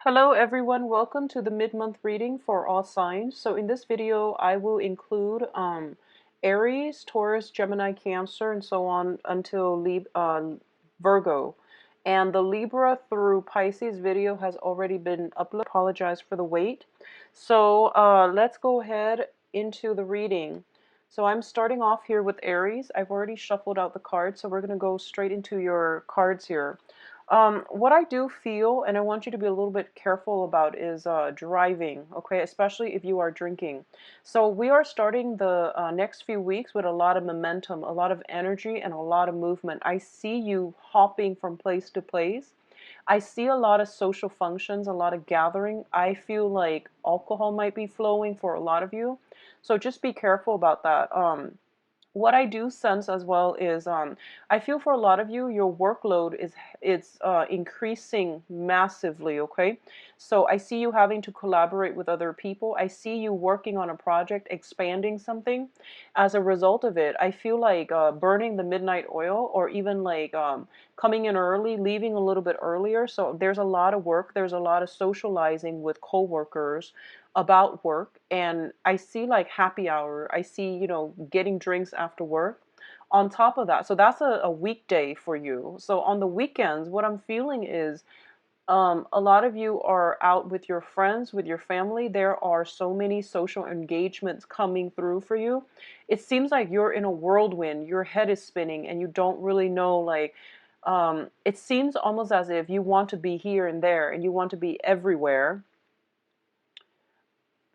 Hello everyone, welcome to the mid-month reading for all signs. So in this video, I will include Aries, Taurus, Gemini, Cancer, and so on until Virgo. And the Libra through Pisces video has already been uploaded. Apologize for the wait. So let's go ahead into the reading. So I'm starting off here with Aries. I've already shuffled out the cards, so we're going to go straight into your cards here. What I do feel, and I want you to be a little bit careful about, is driving, okay? Especially if you are drinking. So we are starting the next few weeks with a lot of momentum, a lot of energy, and a lot of movement. I see you hopping from place to place. I see a lot of social functions, a lot of gathering. I feel like alcohol might be flowing for a lot of you. So just be careful about that. What I do sense as well is I feel for a lot of you, your workload is it's increasing massively, okay? So I see you having to collaborate with other people. I see you working on a project, expanding something. As a result of it, I feel like burning the midnight oil, or even like coming in early, leaving a little bit earlier. So there's a lot of work, there's a lot of socializing with coworkers about work, and I see like happy hour. I see, getting drinks after work on top of that. So that's a weekday for you. So on the weekends, what I'm feeling is a lot of you are out with your friends, with your family. There are so many social engagements coming through for you. It seems like you're in a whirlwind. Your head is spinning and you don't really know, like, it seems almost as if you want to be here and there and you want to be everywhere,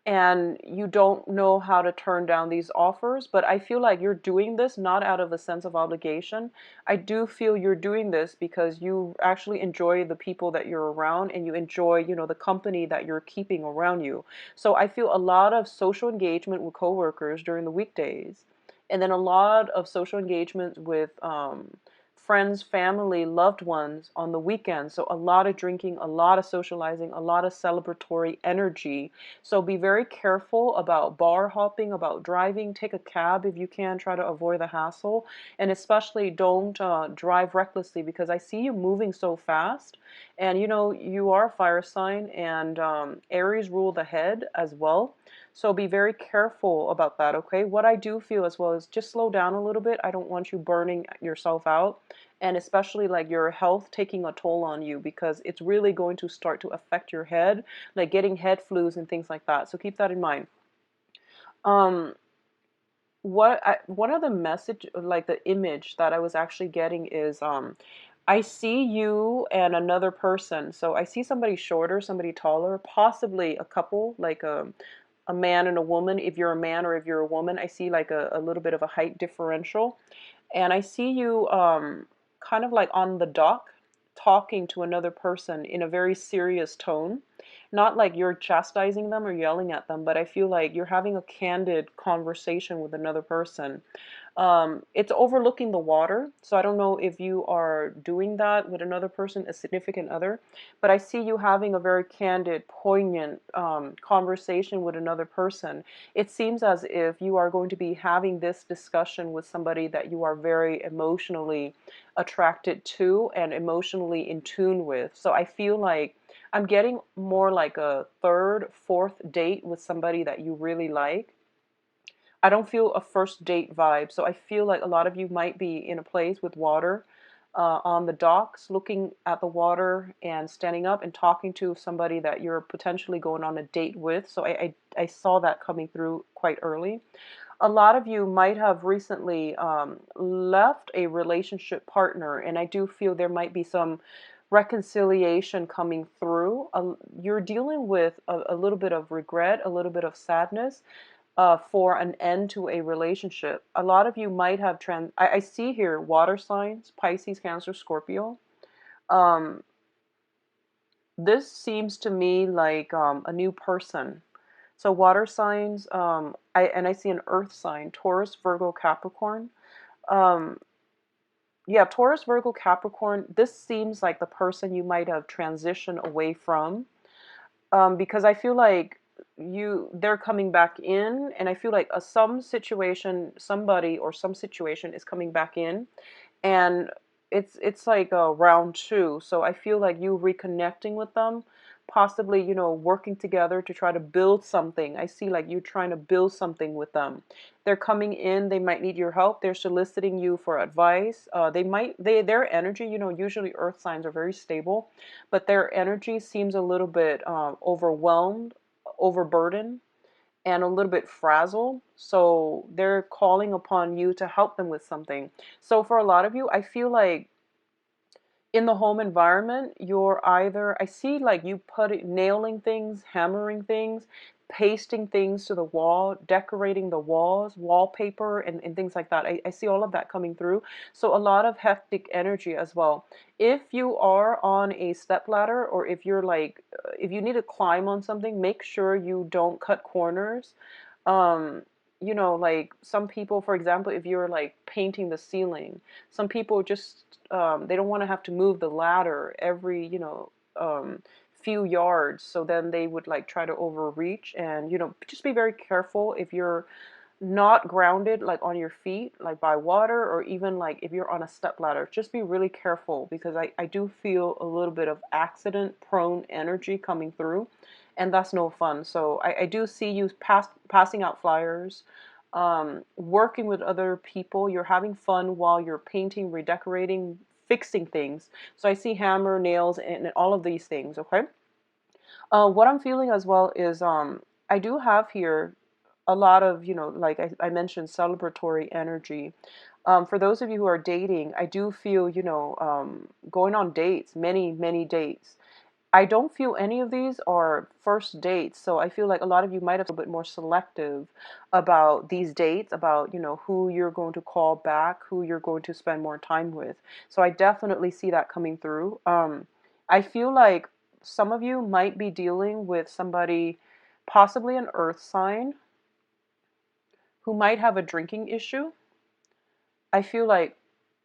and you don't know how to turn down these offers. But I feel like you're doing this not out of a sense of obligation. I do feel you're doing this because you actually enjoy the people that you're around, and you enjoy, the company that you're keeping around you. So I feel a lot of social engagement with coworkers during the weekdays, and then a lot of social engagement with friends, family, loved ones on the weekends. So a lot of drinking, a lot of socializing, a lot of celebratory energy. So be very careful about bar hopping, about driving. Take a cab if you can. Try to avoid the hassle. And especially don't drive recklessly, because I see you moving so fast. And you are a fire sign, and Aries rule the head as well. So be very careful about that, okay? What I do feel as well is just slow down a little bit. I don't want you burning yourself out, and especially like your health taking a toll on you, because it's really going to start to affect your head, like getting head flus and things like that. So keep that in mind. Um, one of the message, like the image that I was actually getting is I see you and another person. So I see somebody shorter, somebody taller, possibly a couple, like a man and a woman. If you're a man or if you're a woman, I see like a little bit of a height differential. And I see you kind of like on the dock talking to another person in a very serious tone. Not like you're chastising them or yelling at them, but I feel like you're having a candid conversation with another person. It's overlooking the water, so I don't know if you are doing that with another person, a significant other, but I see you having a very candid, poignant conversation with another person. It seems as if you are going to be having this discussion with somebody that you are very emotionally attracted to and emotionally in tune with. So I feel like I'm getting more like a third, fourth date with somebody that you really like. I don't feel a first date vibe. So I feel like a lot of you might be in a place with water, on the docks, looking at the water and standing up and talking to somebody that you're potentially going on a date with. So I saw that coming through quite early. A lot of you might have recently left a relationship partner, and I do feel there might be some reconciliation coming through. You're dealing with a little bit of regret, a little bit of sadness for an end to a relationship. A lot of you might have I see here water signs, Pisces, Cancer, Scorpio. Um, this seems to me like a new person. So water signs, I see an earth sign, Taurus, Virgo, Capricorn. Um, yeah, Taurus, Virgo, Capricorn. This seems like the person you might have transitioned away from, because I feel like they're coming back in, and I feel like some situation, somebody or some situation is coming back in, and it's like a round two. So I feel like you reconnecting with them, possibly, you know, working together to try to build something. I see like you trying to build something with them. They're coming in, they might need your help. They're soliciting you for advice. Their energy, you know, usually earth signs are very stable, but their energy seems a little bit overwhelmed, overburdened, and a little bit frazzled. So they're calling upon you to help them with something. So for a lot of you, I feel like in the home environment, you're either, I see like you nailing things, hammering things, pasting things to the wall, decorating the walls, wallpaper, and things like that. I see all of that coming through. So a lot of hectic energy as well. If you are on a step ladder, or if you're like, if you need to climb on something, make sure you don't cut corners. um you know, like some people, for example, if you're like painting the ceiling, some people just they don't want to have to move the ladder every, you know, few yards, so then they would like try to overreach. And you know, just be very careful if you're not grounded like on your feet like by water, or even like if you're on a step ladder, just be really careful, because I do feel a little bit of accident prone energy coming through, and that's no fun. So I do see you passing out flyers, working with other people. You're having fun while you're painting, redecorating, fixing things. So I see hammer, nails, and all of these things. Okay. What I'm feeling as well is I do have here a lot of, you know, like I mentioned, celebratory energy. For those of you who are dating, I do feel, you know, going on dates, many, many dates. I don't feel any of these are first dates, so I feel like a lot of you might have a bit more selective about these dates, about, you know, who you're going to call back, who you're going to spend more time with. So I definitely see that coming through. I feel like some of you might be dealing with somebody, possibly an earth sign, who might have a drinking issue. I feel like,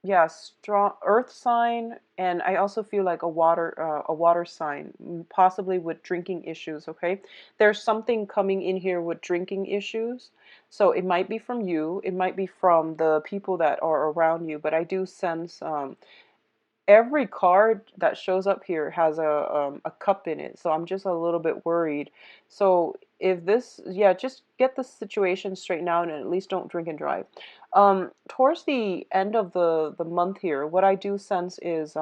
yeah, strong earth sign, and I also feel like a water sign, possibly with drinking issues. Okay, there's something coming in here with drinking issues, so it might be from you, it might be from the people that are around you, but I do sense every card that shows up here has a cup in it, so I'm just a little bit worried. So if this, yeah, just get the situation straightened out, and at least don't drink and drive. Towards the end of the month here, what I do sense is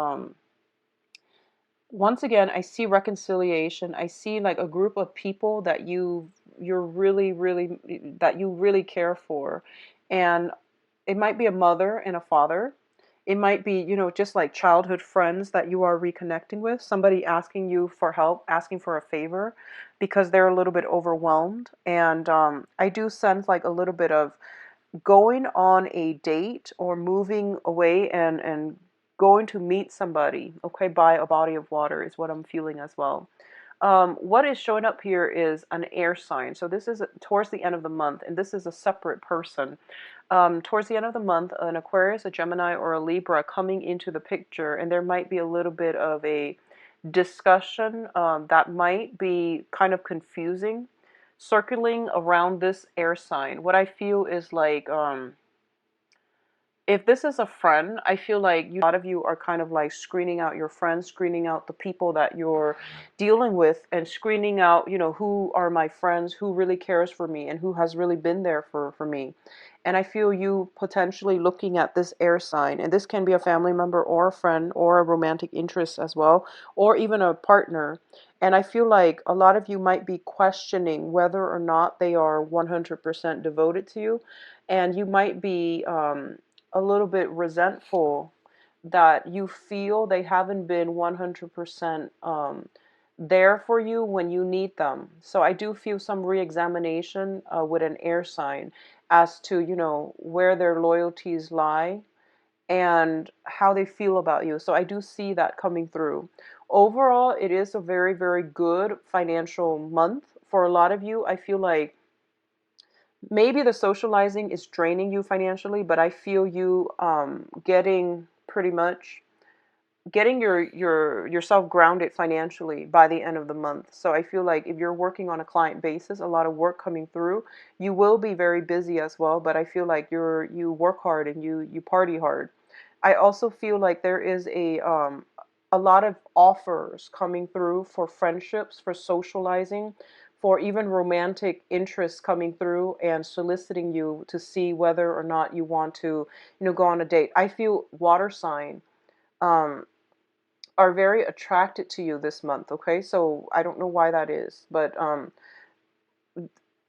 once again, I see reconciliation. I see like a group of people that you're really, really, that you really care for, and it might be a mother and a father. It might be, you know, just like childhood friends that you are reconnecting with, somebody asking you for help, asking for a favor because they're a little bit overwhelmed. And I do sense like a little bit of going on a date or moving away and going to meet somebody, okay, by a body of water is what I'm feeling as well. What is showing up here is an air sign. So this is towards the end of the month, and this is a separate person. Towards the end of the month, an Aquarius, a Gemini, or a Libra coming into the picture, and there might be a little bit of a discussion that might be kind of confusing, circling around this air sign. What I feel is like, if this is a friend, I feel like a lot of you are kind of like screening out your friends, screening out the people that you're dealing with, and screening out, you know, who are my friends, who really cares for me, and who has really been there for me. And I feel you potentially looking at this air sign, and this can be a family member or a friend or a romantic interest as well, or even a partner. And I feel like a lot of you might be questioning whether or not they are 100% devoted to you. And you might be a little bit resentful that you feel they haven't been 100% there for you when you need them. So I do feel some re-examination with an air sign as to, you know, where their loyalties lie and how they feel about you. So I do see that coming through. Overall, it is a very, very good financial month for a lot of you. I feel like maybe the socializing is draining you financially, but I feel you getting pretty much getting yourself grounded financially by the end of the month. So I feel like if you're working on a client basis, a lot of work coming through, you will be very busy as well, but I feel like you work hard and you party hard. I also feel like there is a a lot of offers coming through for friendships, for socializing, for even romantic interests coming through and soliciting you to see whether or not you want to, go on a date. I feel water sign um, are very attracted to you this month, okay? So I don't know why that is, but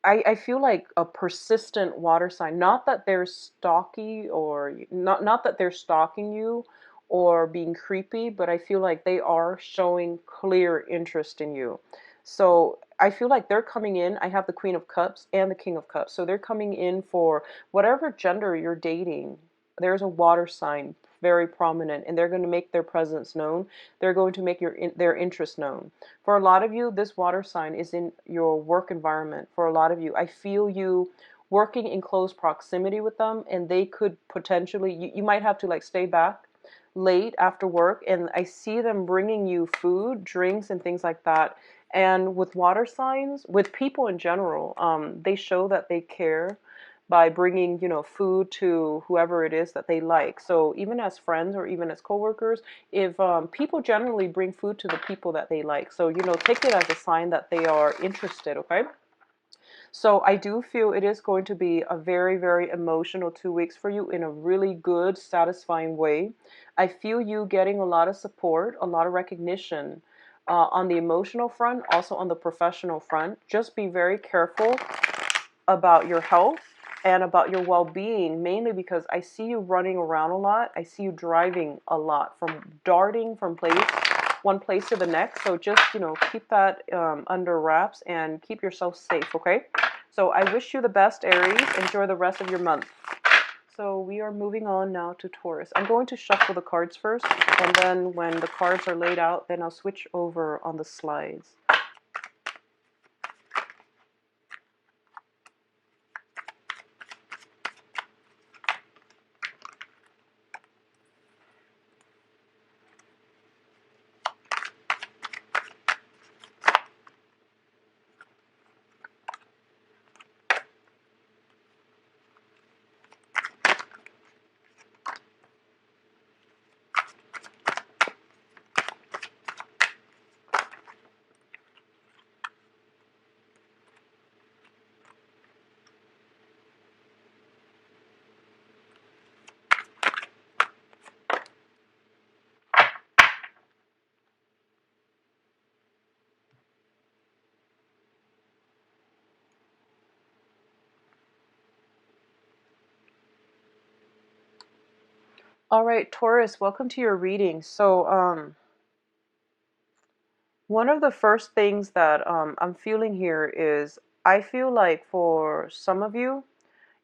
I feel like a persistent water sign. Not that they're stalky or not that they're stalking you or being creepy, but I feel like they are showing clear interest in you. So I feel like they're coming in. I have the Queen of Cups and the King of Cups. So they're coming in for whatever gender you're dating. There's a water sign very prominent, and they're going to make their presence known. They're going to make their interest known. For a lot of you, this water sign is in your work environment. For a lot of you, I feel you working in close proximity with them, and they could potentially, you might have to like stay back late after work, and I see them bringing you food, drinks, and things like that. And with water signs, with people in general, they show that they care by bringing, food to whoever it is that they like. So even as friends or even as coworkers, if people generally bring food to the people that they like, so take it as a sign that they are interested. Okay. So I do feel it is going to be a very, very emotional 2 weeks for you in a really good, satisfying way. I feel you getting a lot of support, a lot of recognition on the emotional front, also on the professional front. Just be very careful about your health and about your well-being, mainly because I see you running around a lot. I see you driving a lot, from darting from one place to the next. So just, keep that under wraps and keep yourself safe, okay? So I wish you the best, Aries. Enjoy the rest of your month. So we are moving on now to Taurus. I'm going to shuffle the cards first, and then when the cards are laid out, then I'll switch over on the slides. All right, Taurus, welcome to your reading. So, one of the first things that I'm feeling here is I feel like for some of you,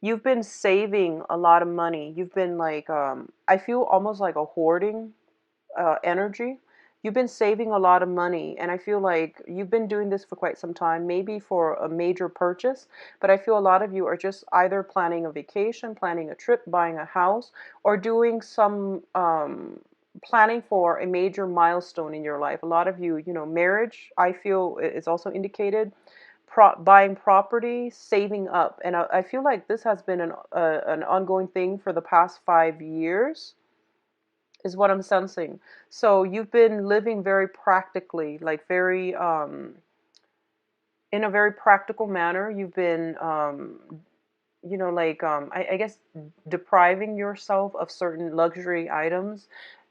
you've been saving a lot of money. You've been like, I feel almost like a hoarding energy. You've been saving a lot of money, and I feel like you've been doing this for quite some time, maybe for a major purchase. But I feel a lot of you are just either planning a vacation, planning a trip, buying a house, or doing some planning for a major milestone in your life. A lot of you, marriage, I feel is also indicated. Buying property, saving up, and I feel like this has been an ongoing thing for the past 5 years is what I'm sensing. So you've been living very practically, like very in a very practical manner. You've been like I guess depriving yourself of certain luxury items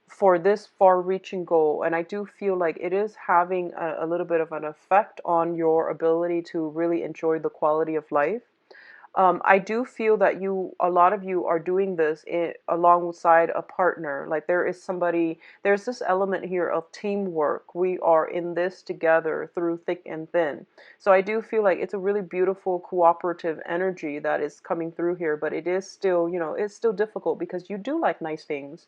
for this far-reaching goal. And I do feel like it is having a little bit of an effect on your ability to really enjoy the quality of life. I do feel that a lot of you are doing this alongside a partner. Like there's this element here of teamwork. We are in this together through thick and thin. So I do feel like it's a really beautiful cooperative energy that is coming through here, but it is still, it's still difficult because you do like nice things.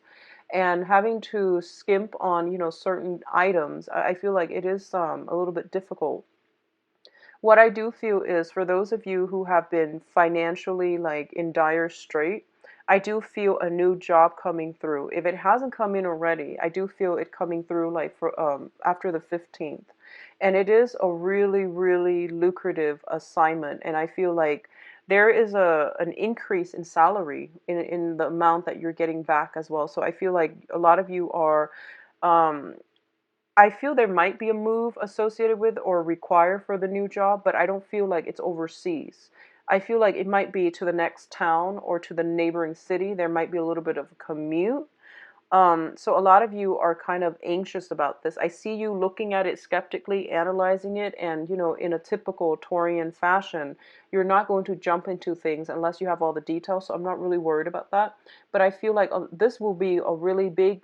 And having to skimp on, certain items, I feel like it is a little bit difficult. What I do feel is for those of you who have been financially like in dire strait, I do feel a new job coming through. If it hasn't come in already, I do feel it coming through like for after the 15th. And it is a really, really lucrative assignment. And I feel like there is an increase in salary in the amount that you're getting back as well. So I feel like a lot of you are I feel there might be a move associated with or required for the new job, but I don't feel like it's overseas. I feel like it might be to the next town or to the neighboring city. There might be a little bit of a commute. So a lot of you are kind of anxious about this. I see you looking at it skeptically, analyzing it, and in a typical Taurian fashion, you're not going to jump into things unless you have all the details. So I'm not really worried about that. But I feel like this will be a really big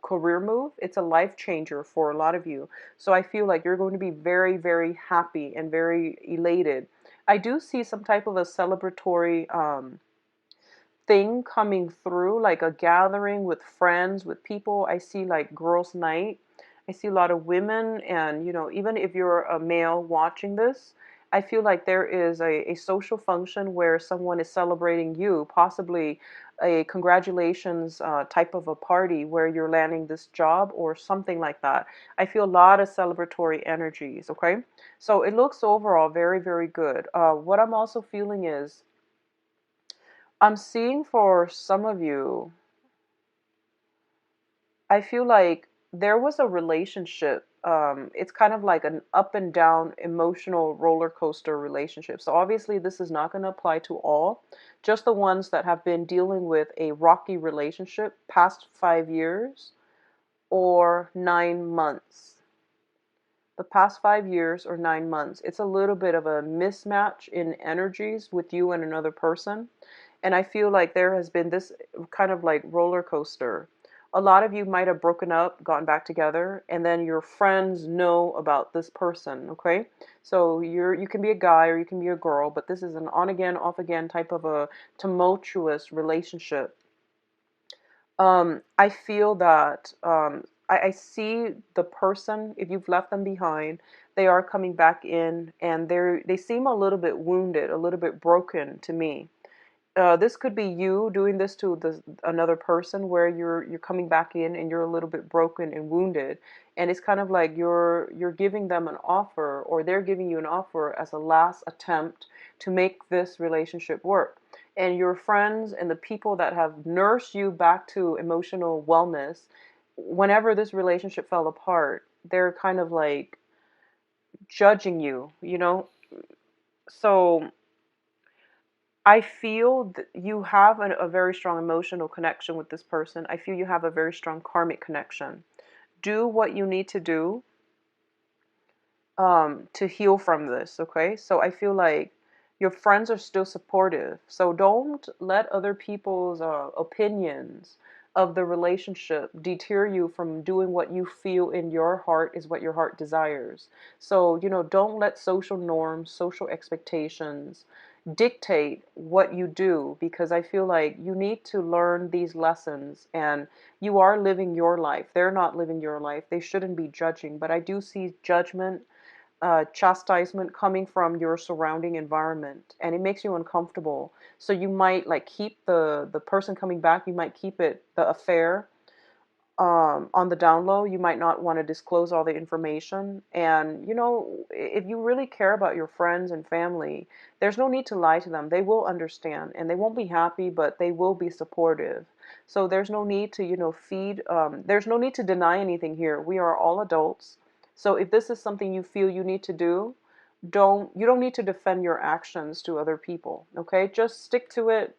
career move. It's a life changer for a lot of you. So I feel like you're going to be very, very happy and very elated. I do see some type of a celebratory thing coming through, like a gathering with friends, with people. I see like girls' night. I see a lot of women, and even if you're a male watching this, I feel like there is a social function where someone is celebrating you, possibly a congratulations type of a party where you're landing this job or something like that. I feel a lot of celebratory energies, okay? So it looks overall very, very good. What I'm also feeling is I'm seeing for some of you, I feel like there was a relationship. It's kind of like an up and down emotional roller coaster relationship. So obviously, this is not going to apply to all, just the ones that have been dealing with a rocky relationship past 5 years or 9 months. The past 5 years or 9 months, it's a little bit of a mismatch in energies with you and another person. And I feel like there has been this kind of like roller coaster. A lot of you might have broken up, gotten back together, and then your friends know about this person, okay? So you can be a guy or you can be a girl, but this is an on again, off again type of a tumultuous relationship. I feel that I see the person, if you've left them behind, they are coming back in and they seem a little bit wounded, a little bit broken to me. This could be you doing this to another person where you're coming back in and you're a little bit broken and wounded, and it's kind of like you're giving them an offer or they're giving you an offer as a last attempt to make this relationship work. And your friends and the people that have nursed you back to emotional wellness, whenever this relationship fell apart, they're kind of like judging you. So I feel that you have a very strong emotional connection with this person. I feel you have a very strong karmic connection. Do what you need to do to heal from this, okay? So I feel like your friends are still supportive. So don't let other people's opinions of the relationship deter you from doing what you feel in your heart is what your heart desires. So, don't let social norms, social expectations dictate what you do, because I feel like you need to learn these lessons and you are living your life. They're not living your life. They shouldn't be judging, but I do see judgment, chastisement coming from your surrounding environment, and it makes you uncomfortable. So you might like keep the person coming back, you might keep it the affair on the down low. You might not want to disclose all the information. And if you really care about your friends and family, there's no need to lie to them. They will understand, and they won't be happy, but they will be supportive. So there's no need to feed, there's no need to deny anything here. We are all adults. So if this is something you feel you need to do, you don't need to defend your actions to other people, okay? Just stick to it,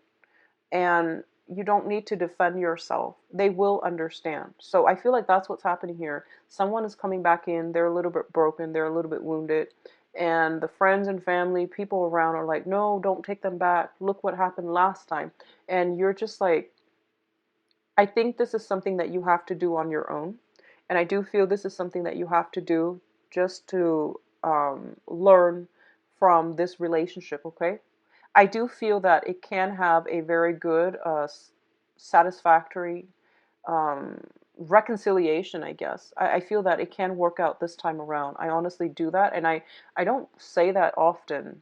and you don't need to defend yourself. They will understand. So I feel like that's what's happening here. Someone is coming back in, they're a little bit broken, they're a little bit wounded, and the friends and family, people around are like, no, don't take them back. Look what happened last time. And you're just like, I think this is something that you have to do on your own. And I do feel this is something that you have to do just to learn from this relationship, okay? I do feel that it can have a very good, satisfactory reconciliation, I guess. I feel that it can work out this time around. I honestly do that. And I don't say that often,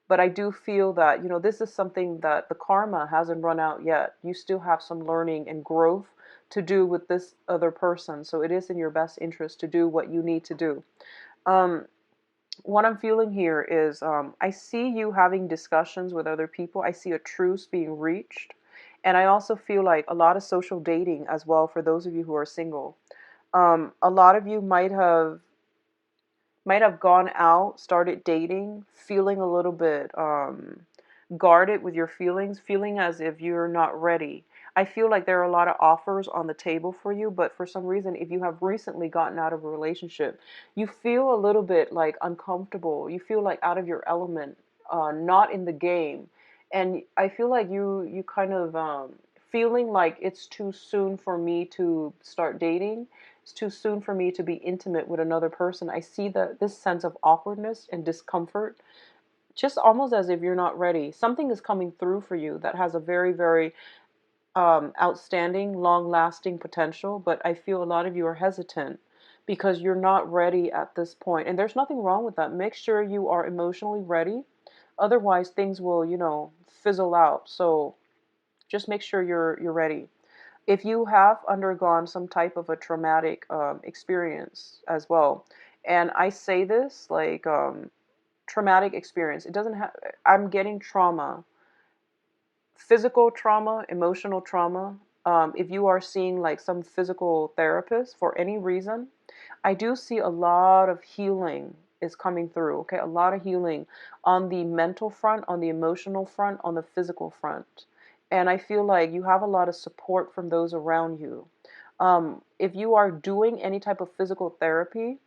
but I do feel that, this is something that the karma hasn't run out yet. You still have some learning and growth to do with this other person. So it is in your best interest to do what you need to do. Um, what I'm feeling here is I see you having discussions with other people. I see a truce being reached. And I also feel like a lot of social dating as well for those of you who are single. A lot of you might have gone out, started dating, feeling a little bit guarded with your feelings, feeling as if you're not ready. I feel like there are a lot of offers on the table for you, but for some reason, if you have recently gotten out of a relationship, you feel a little bit like uncomfortable. You feel like out of your element, not in the game. And I feel like you kind of feeling like it's too soon for me to start dating. It's too soon for me to be intimate with another person. I see this sense of awkwardness and discomfort, just almost as if you're not ready. Something is coming through for you that has a very, very outstanding, long lasting potential, but I feel a lot of you are hesitant because you're not ready at this point. And there's nothing wrong with that. Make sure you are emotionally ready. Otherwise, things will, fizzle out. So just make sure you're ready. If you have undergone some type of a traumatic experience as well, and I say this like traumatic experience, it doesn't have, I'm getting trauma, physical trauma, emotional trauma. If you are seeing like some physical therapist for any reason, I do see a lot of healing is coming through. Okay, a lot of healing on the mental front, on the emotional front, on the physical front. And I feel like you have a lot of support from those around you. If you are doing any type of physical therapy,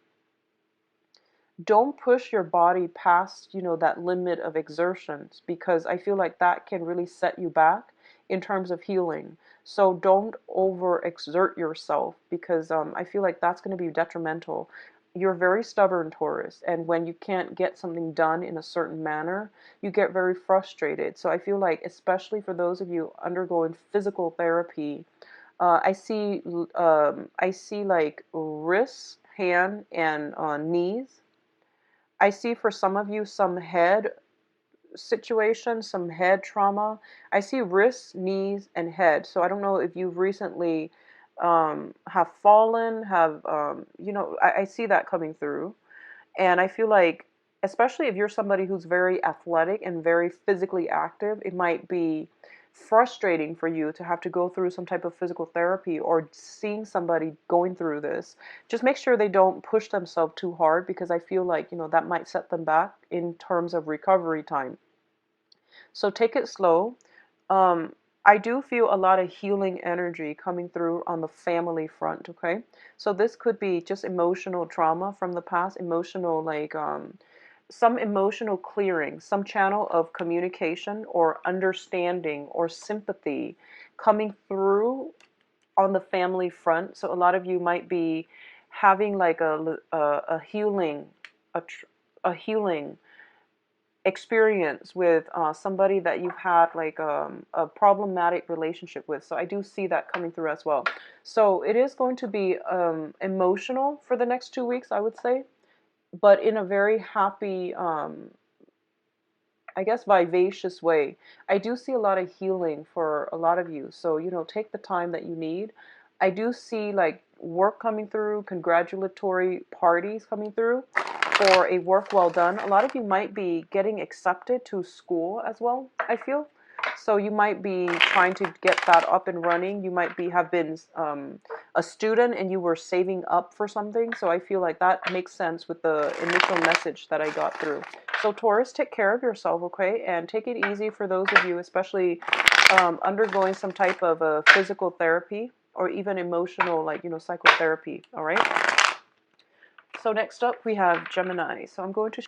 don't push your body past, that limit of exertions, because I feel like that can really set you back in terms of healing. So don't overexert yourself, because I feel like that's going to be detrimental. You're very stubborn, Taurus, and when you can't get something done in a certain manner, you get very frustrated. So I feel like, especially for those of you undergoing physical therapy, I see like wrists, hand, and knees. I see for some of you some head situation, some head trauma. I see wrists, knees, and head. So I don't know if you've recently have fallen, I see that coming through. And I feel like, especially if you're somebody who's very athletic and very physically active, it might be frustrating for you to have to go through some type of physical therapy or seeing somebody going through this. Just make sure they don't push themselves too hard, because I feel like, that might set them back in terms of recovery time. So take it slow. I do feel a lot of healing energy coming through on the family front, okay? So this could be just emotional trauma from the past, emotional, like some emotional clearing, some channel of communication or understanding or sympathy coming through on the family front. So a lot of you might be having like a healing, a healing experience with somebody that you've had like a problematic relationship with. So I do see that coming through as well. So it is going to be emotional for the next 2 weeks, I would say, but in a very happy, I guess, vivacious way. I do see a lot of healing for a lot of you. So, take the time that you need. I do see like work coming through, congratulatory parties coming through for a work well done. A lot of you might be getting accepted to school as well, I feel. So you might be trying to get that up and running. You might have been a student and you were saving up for something. So I feel like that makes sense with the initial message that I got through. So Taurus, take care of yourself, okay? And take it easy for those of you, especially undergoing some type of physical therapy or even emotional, like, psychotherapy, all right? So next up we have Gemini. So I'm going to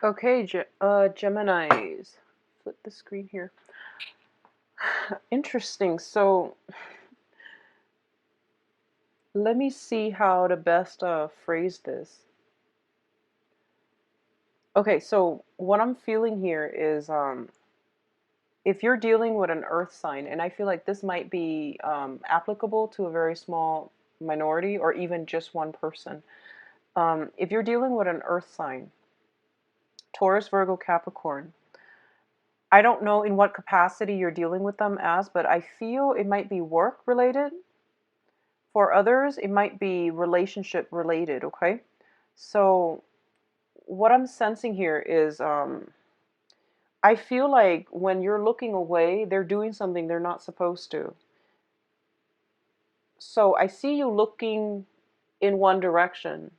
Okay, Geminis. Flip the screen here. Interesting. So let me see how to best phrase this. Okay, so what I'm feeling here is if you're dealing with an earth sign, and I feel like this might be applicable to a very small minority or even just one person. If you're dealing with an earth sign, Taurus, Virgo, Capricorn, I don't know in what capacity you're dealing with them as, but I feel it might be work related. For others, it might be relationship related, okay? So what I'm sensing here is I feel like when you're looking away, they're doing something they're not supposed to. So I see you looking in one direction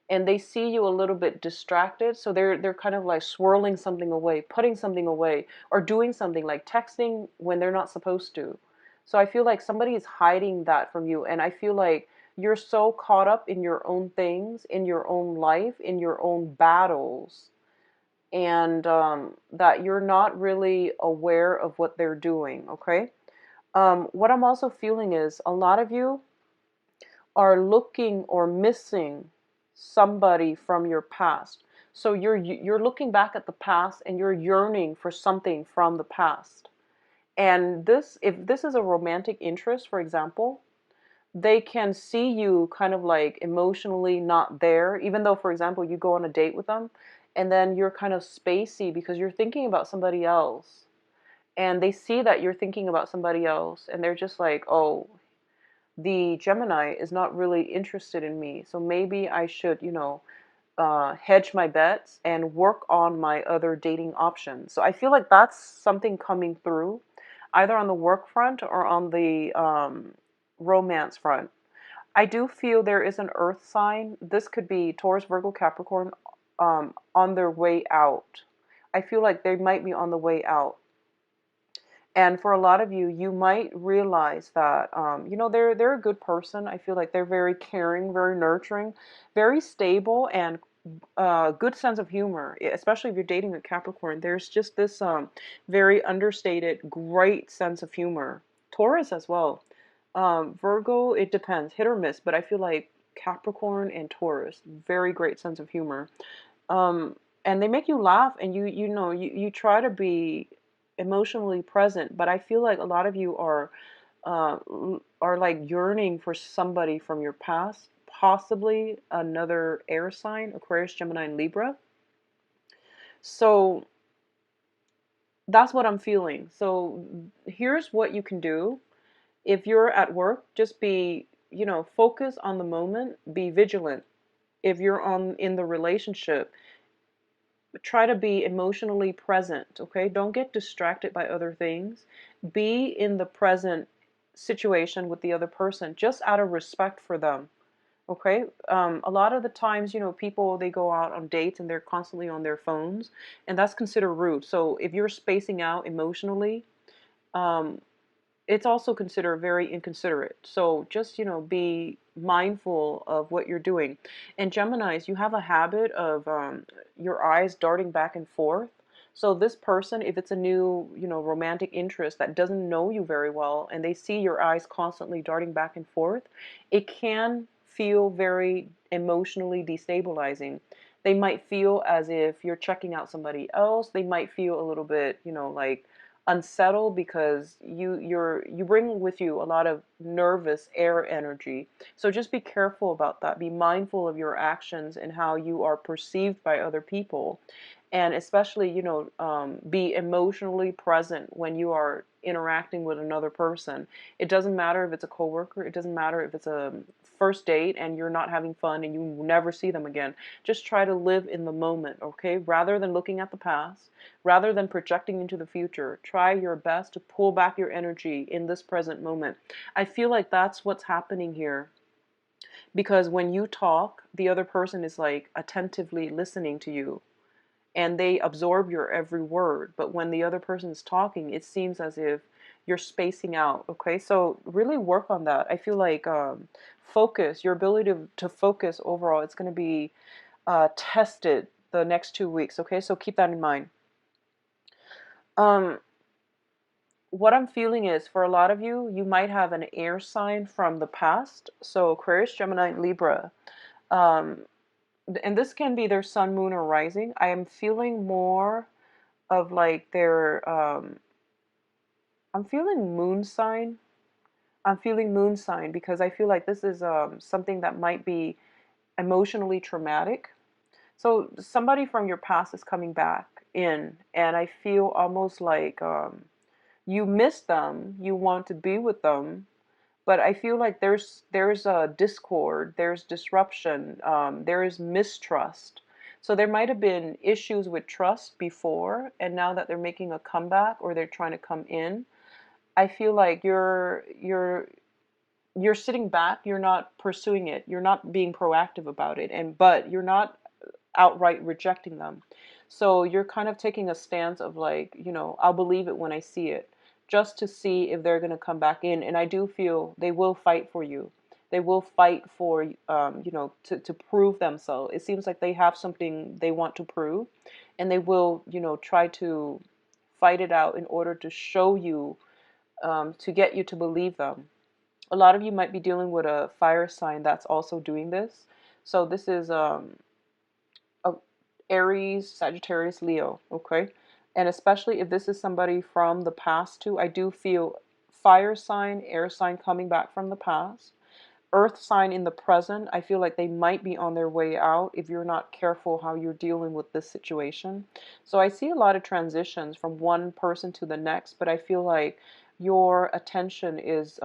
and they see you a little bit distracted, so they're kind of like swirling something away, putting something away, or doing something like texting when they're not supposed to. So I feel like somebody is hiding that from you, and I feel like you're so caught up in your own things, in your own life, in your own battles, and that you're not really aware of what they're doing. Okay. What I'm also feeling is a lot of you are looking or missing somebody from your past. So you're looking back at the past and you're yearning for something from the past. And this, if this is a romantic interest, for example, they can see you kind of like emotionally not there, even though, for example, you go on a date with them and then you're kind of spacey because you're thinking about somebody else. And they see that you're thinking about somebody else and they're just like, oh, the Gemini is not really interested in me. So maybe I should, hedge my bets and work on my other dating options. So I feel like that's something coming through, either on the work front or on the romance front. I do feel there is an earth sign. This could be Taurus, Virgo, Capricorn on their way out. I feel like they might be on the way out. And for a lot of you, you might realize that, they're a good person. I feel like they're very caring, very nurturing, very stable, and good sense of humor. Especially if you're dating a Capricorn, there's just this very understated, great sense of humor. Taurus as well. Virgo, it depends, hit or miss. But I feel like Capricorn and Taurus, very great sense of humor. Um, and they make you laugh, and you try to be emotionally present. But I feel like a lot of you uh, are like yearning for somebody from your past, possibly another air sign, Aquarius, Gemini, and Libra. So that's what I'm feeling. So here's what you can do. If you're at work, just be, focus on the moment, be vigilant. If you're on in the relationship, try to be emotionally present, okay? Don't get distracted by other things. Be in the present situation with the other person just out of respect for them, okay? A lot of the times, people, they go out on dates and they're constantly on their phones, and that's considered rude. So if you're spacing out emotionally, um, it's also considered very inconsiderate. So just, be mindful of what you're doing. And Geminis, you have a habit of your eyes darting back and forth. So this person, if it's a new, romantic interest that doesn't know you very well and they see your eyes constantly darting back and forth, it can feel very emotionally destabilizing. They might feel as if you're checking out somebody else. They might feel a little bit, like unsettled because you bring with you a lot of nervous air energy. So just be careful about that. Be mindful of your actions and how you are perceived by other people, and especially, be emotionally present when you are interacting with another person. It doesn't matter if it's a coworker. It doesn't matter if it's a first date and you're not having fun and you never see them again. Just try to live in the moment, okay? Rather than looking at the past, rather than projecting into the future, try your best to pull back your energy in this present moment. I feel like that's what's happening here, because when you talk, the other person is like attentively listening to you and they absorb your every word. But when the other person is talking, it seems as if you're spacing out. Okay, so really work on that. I feel like focus, your ability to focus overall, it's going to be tested the next 2 weeks. Okay, so keep that in mind. Um, what I'm feeling is for a lot of you, you might have an air sign from the past. So Aquarius, Gemini, and Libra. Um, and this can be their sun, moon, or rising. I am feeling more of like their, I'm feeling moon sign. I'm feeling moon sign because I feel like this is something that might be emotionally traumatic. So somebody from your past is coming back in, and I feel almost like you miss them, you want to be with them, but I feel like there's a discord, there's disruption, there is mistrust. So there might have been issues with trust before, and now that they're making a comeback or they're trying to come in, I feel like you're sitting back, you're not pursuing it, you're not being proactive about it, and but you're not outright rejecting them. So you're kind of taking a stance of like, I'll believe it when I see it, just to see if they're going to come back in. And I do feel they will fight for you. They will fight for, to prove themselves. It seems like they have something they want to prove, and they will, try to fight it out in order to show you, to get you to believe them. A lot of you might be dealing with a fire sign that's also doing this. So this is a Aries, Sagittarius, Leo, okay? And especially if this is somebody from the past too, I do feel fire sign, air sign coming back from the past. Earth sign in the present, I feel like they might be on their way out if you're not careful how you're dealing with this situation. So I see a lot of transitions from one person to the next, but I feel like your attention is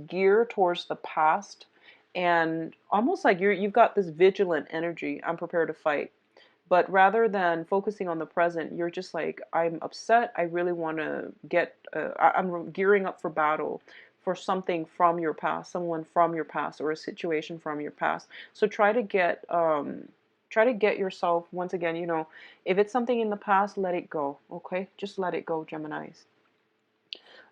geared towards the past, and almost like you've got this vigilant energy. I'm prepared to fight. But rather than focusing on the present, you're just like, I'm upset. I really want to I'm gearing up for battle for something from your past, someone from your past, or a situation from your past. So try to get yourself, once again, if it's something in the past, let it go. Okay, just let it go, Geminis.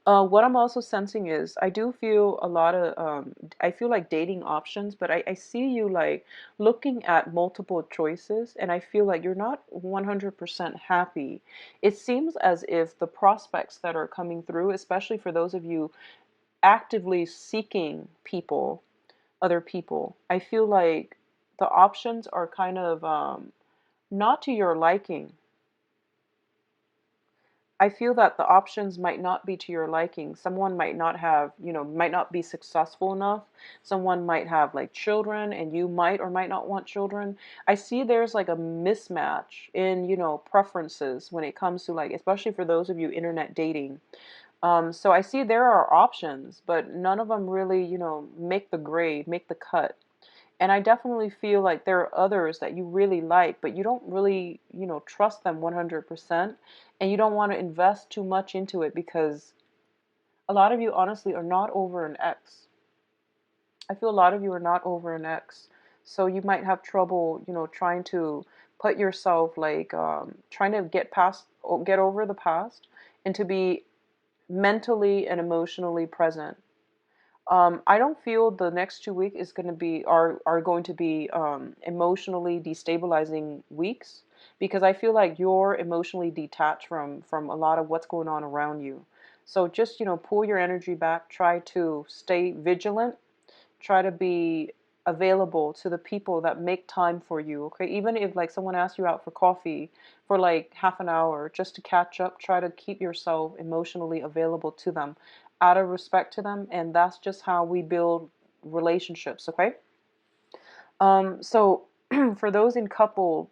What I'm also sensing is I do feel a lot of, I feel like dating options, but I see you like looking at multiple choices, and I feel like you're not 100% happy. It seems as if the prospects that are coming through, especially for those of you actively seeking people, other people, I feel like the options are kind of not to your liking. I feel that the options might not be to your liking. Someone might not have, might not be successful enough. Someone might have like children and you might or might not want children. I see there's like a mismatch in, preferences when it comes to like, especially for those of you internet dating. So I see there are options, but none of them really, make the grade, make the cut. And I definitely feel like there are others that you really like, but you don't really, trust them 100%. And you don't want to invest too much into it because a lot of you honestly are not over an ex. I feel a lot of you are not over an ex. So you might have trouble, trying to put yourself like, trying to get over the past and to be mentally and emotionally present. I don't feel the next 2 weeks is going to be are going to be emotionally destabilizing weeks, because I feel like you're emotionally detached from a lot of what's going on around you. So just pull your energy back. Try to stay vigilant. Try to be available to the people that make time for you. Okay, even if like someone asks you out for coffee for like half an hour just to catch up, try to keep yourself emotionally available to them out of respect to them, and that's just how we build relationships. Okay. So for those in coupled,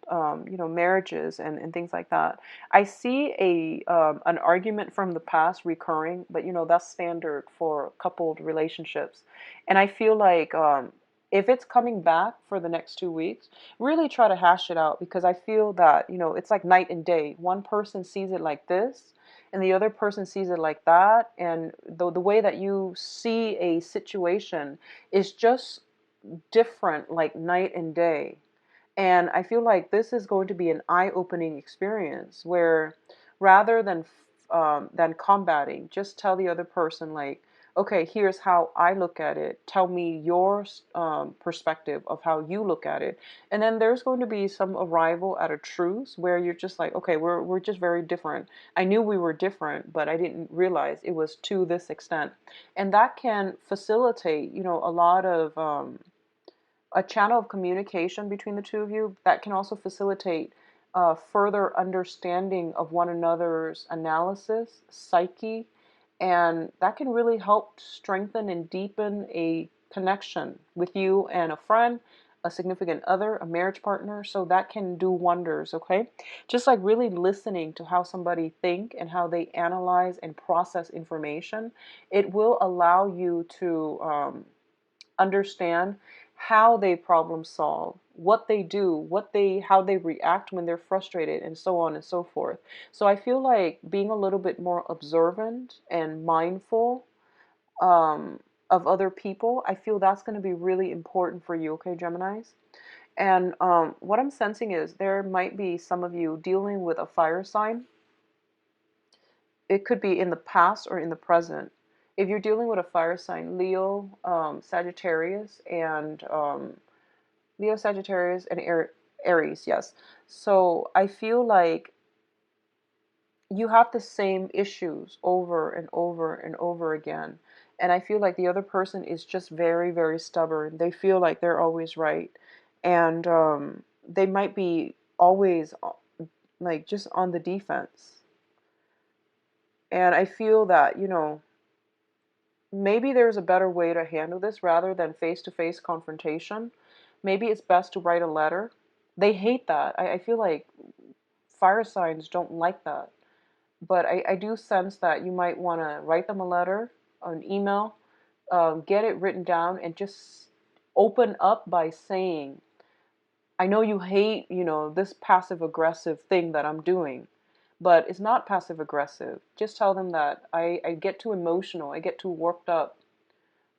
marriages and things like that, I see an argument from the past recurring, but that's standard for coupled relationships. And I feel like if it's coming back for the next 2 weeks, really try to hash it out, because I feel that it's like night and day. One person sees it like this, and the other person sees it like that, and the way that you see a situation is just different, like night and day. And I feel like this is going to be an eye-opening experience where rather than combating, just tell the other person like, okay, here's how I look at it. Tell me your perspective of how you look at it. And then there's going to be some arrival at a truce where you're just like, okay, we're just very different. I knew we were different, but I didn't realize it was to this extent. And that can facilitate, a lot of a channel of communication between the two of you that can also facilitate further understanding of one another's analysis, psyche, and that can really help strengthen and deepen a connection with you and a friend, a significant other, a marriage partner. So that can do wonders, okay? Just like really listening to how somebody think and how they analyze and process information, it will allow you to understand how they problem solve, what they do, how they react when they're frustrated, and so on and so forth. So I feel like being a little bit more observant and mindful um, of other people, I feel that's going to be really important for you, okay, Geminis? And what I'm sensing is there might be some of you dealing with a fire sign. It could be in the past or in the present. If you're dealing with a fire sign, Leo, Sagittarius, and Aries, yes. So I feel like you have the same issues over and over and over again. And I feel like the other person is just very, very stubborn. They feel like they're always right. And they might be always like just on the defense. And I feel that, maybe there's a better way to handle this rather than face-to-face confrontation. Maybe it's best to write a letter. They hate that. I feel like fire signs don't like that. But I do sense that you might want to write them a letter, an email, get it written down, and just open up by saying, I know you hate, this passive aggressive thing that I'm doing, but it's not passive aggressive. Just tell them that I get too emotional, I get too worked up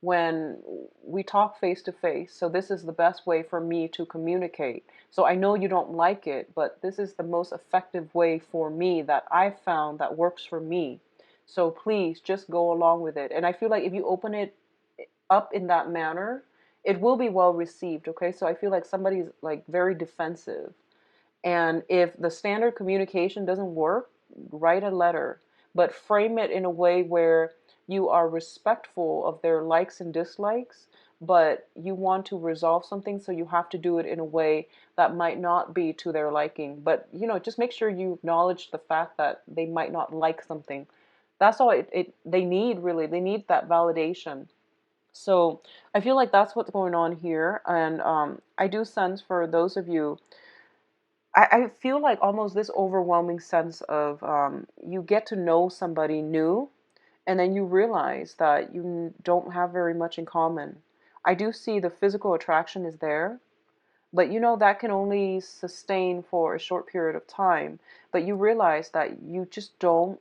when we talk face to face. So this is the best way for me to communicate. So I know you don't like it, but this is the most effective way for me that I've found that works for me. So please just go along with it. And I feel like if you open it up in that manner, it will be well received. Okay. So I feel like somebody's like very defensive. And if the standard communication doesn't work, write a letter, but frame it in a way where you are respectful of their likes and dislikes, but you want to resolve something, so you have to do it in a way that might not be to their liking. But, just make sure you acknowledge the fact that they might not like something. That's all they need, really. They need that validation. So I feel like that's what's going on here. And I do sense for those of you, I feel like almost this overwhelming sense of you get to know somebody new, and then you realize that you don't have very much in common. I do see the physical attraction is there, but that can only sustain for a short period of time. But you realize that you just don't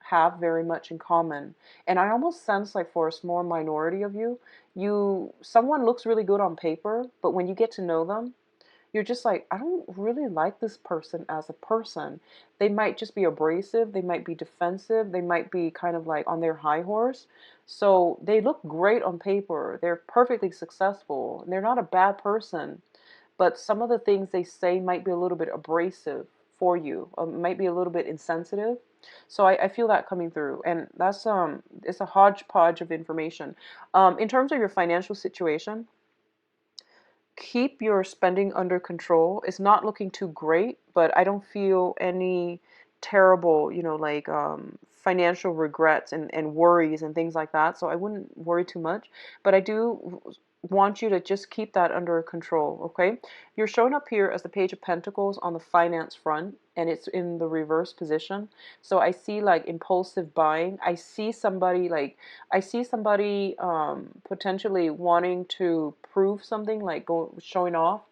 have very much in common. And I almost sense like for a small minority of you, someone looks really good on paper, but when you get to know them, you're just like, I don't really like this person as a person. They might just be abrasive. They might be defensive. They might be kind of like on their high horse. So they look great on paper. They're perfectly successful. And they're not a bad person. But some of the things they say might be a little bit abrasive for you. Might be a little bit insensitive. So I feel that coming through. And that's it's a hodgepodge of information. In terms of your financial situation, keep your spending under control. It's not looking too great, but I don't feel any terrible, like financial regrets and worries and things like that. So I wouldn't worry too much. But I do want you to just keep that under control, okay? You're showing up here as the Page of Pentacles on the finance front, and it's in the reverse position. So I see like impulsive buying. I see somebody potentially wanting to prove something, like showing off.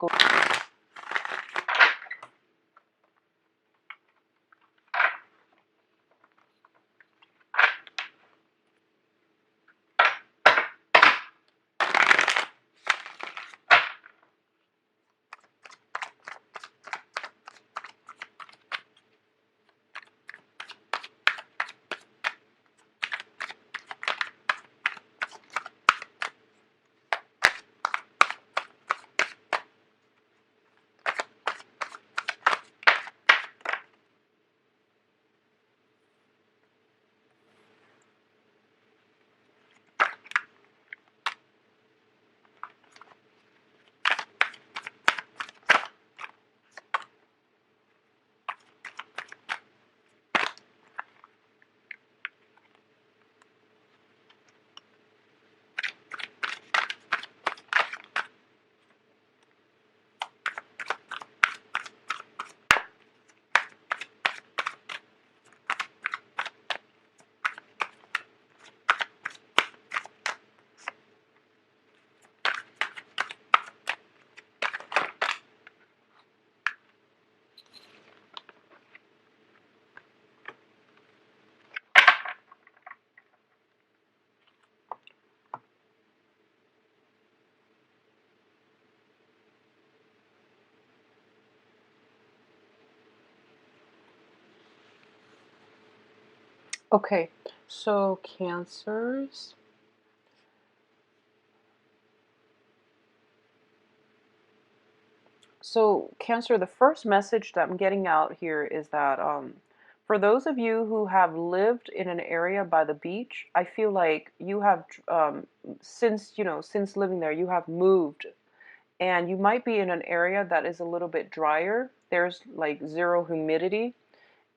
Okay, so Cancers. So, Cancer, the first message that I'm getting out here is that for those of you who have lived in an area by the beach, I feel like you have, since, since living there, you have moved, and you might be in an area that is a little bit drier. There's like zero humidity,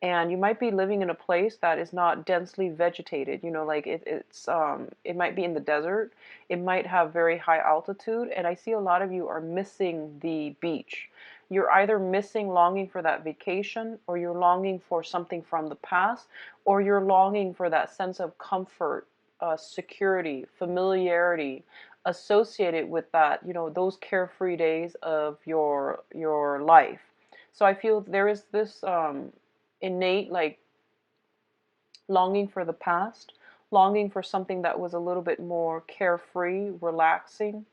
and you might be living in a place that is not densely vegetated. Like it might be in the desert. It might have very high altitude, and I see a lot of you are missing the beach. You're either missing longing for that vacation, or you're longing for something from the past, or you're longing for that sense of comfort, security, familiarity associated with that, those carefree days of your life. So I feel there is this innate, like, longing for the past, longing for something that was a little bit more carefree, relaxing,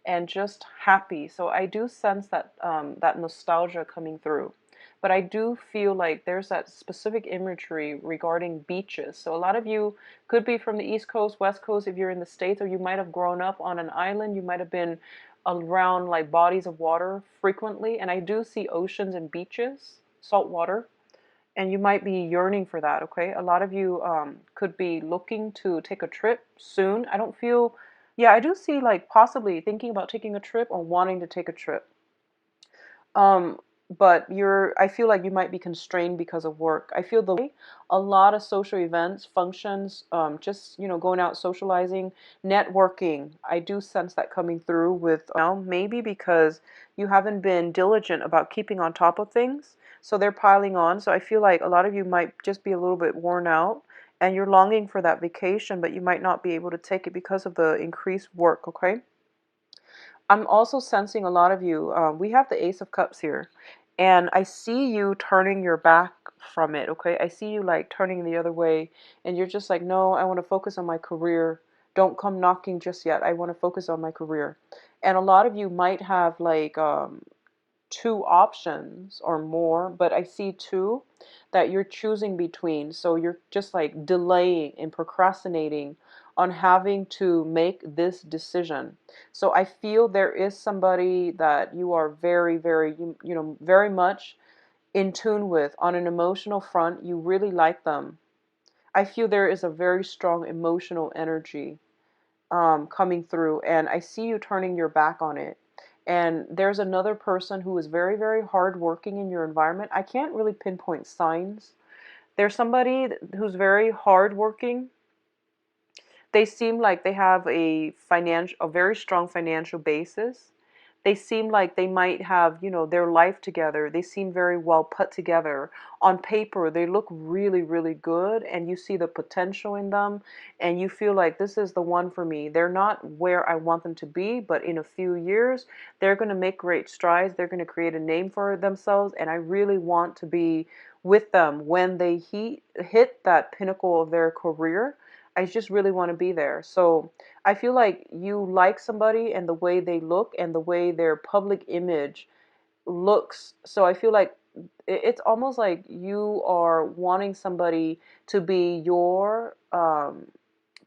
and just happy. So I do sense that that nostalgia coming through. But I do feel like there's that specific imagery regarding beaches. So a lot of you could be from the East Coast, West Coast if you're in the States, or you might have grown up on an island. You might have been around like bodies of water frequently. And I do see oceans and beaches, salt water, and you might be yearning for that. Okay, a lot of you could be looking to take a trip soon. I don't feel, yeah, I do see like possibly thinking about taking a trip or wanting to take a trip. um but I feel like you might be constrained because of work. I feel a lot of social events, functions, just going out, socializing, networking. I do sense that coming through with now, maybe because you haven't been diligent about keeping on top of things, so they're piling on. So I feel like a lot of you might just be a little bit worn out, and you're longing for that vacation, but you might not be able to take it because of the increased work. Okay, I'm also sensing a lot of you. We have the Ace of Cups here, and I see you turning your back from it. Okay, I see you like turning the other way, and you're just like, no, I want to focus on my career. Don't come knocking just yet. I want to focus on my career. And a lot of you might have like two options or more, but I see two that you're choosing between. So you're just like delaying and procrastinating on having to make this decision. So I feel there is somebody that you are very, very, very much in tune with on an emotional front. You really like them. I feel there is a very strong emotional energy coming through, and I see you turning your back on it. And there's another person who is very, very hardworking in your environment. I can't really pinpoint signs. There's somebody who's very hardworking. They seem like they have a very strong financial basis. They seem like they might have, their life together. They seem very well put together. On paper, they look really, really good, and you see the potential in them, and you feel like this is the one for me. They're not where I want them to be, but in a few years, they're going to make great strides. They're going to create a name for themselves, and I really want to be with them when they hit that pinnacle of their career. I just really want to be there. So I feel like you like somebody and the way they look and the way their public image looks. So I feel like it's almost like you are wanting somebody to be your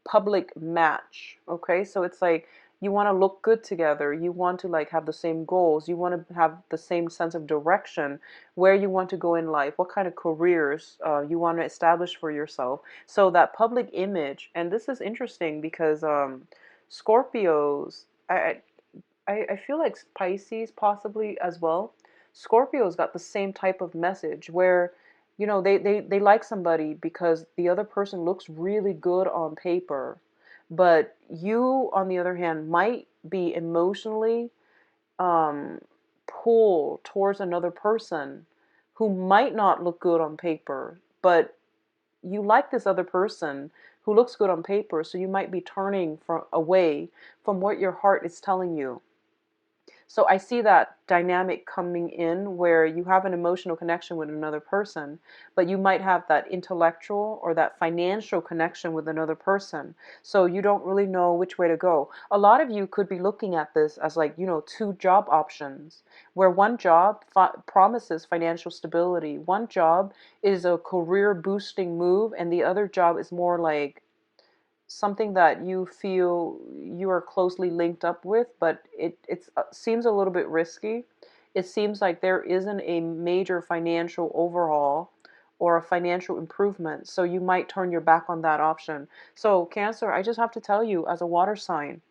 public match. Okay, so it's like you want to look good together. You want to like have the same goals. You want to have the same sense of direction, where you want to go in life, what kind of careers you want to establish for yourself. So that public image, and this is interesting because Scorpios, I feel like Pisces possibly as well. Scorpios got the same type of message where, they like somebody because the other person looks really good on paper. But you, on the other hand, might be emotionally um, pulled towards another person who might not look good on paper, but you like this other person who looks good on paper, so you might be turning away from what your heart is telling you. So I see that dynamic coming in where you have an emotional connection with another person, but you might have that intellectual or that financial connection with another person. So you don't really know which way to go. A lot of you could be looking at this as like, two job options, where one job promises financial stability. One job is a career boosting move, and the other job is more like something that you feel you are closely linked up with, but it seems a little bit risky. It seems like there isn't a major financial overhaul or a financial improvement, so you might turn your back on that option. So, Cancer, I just have to tell you, as a water sign,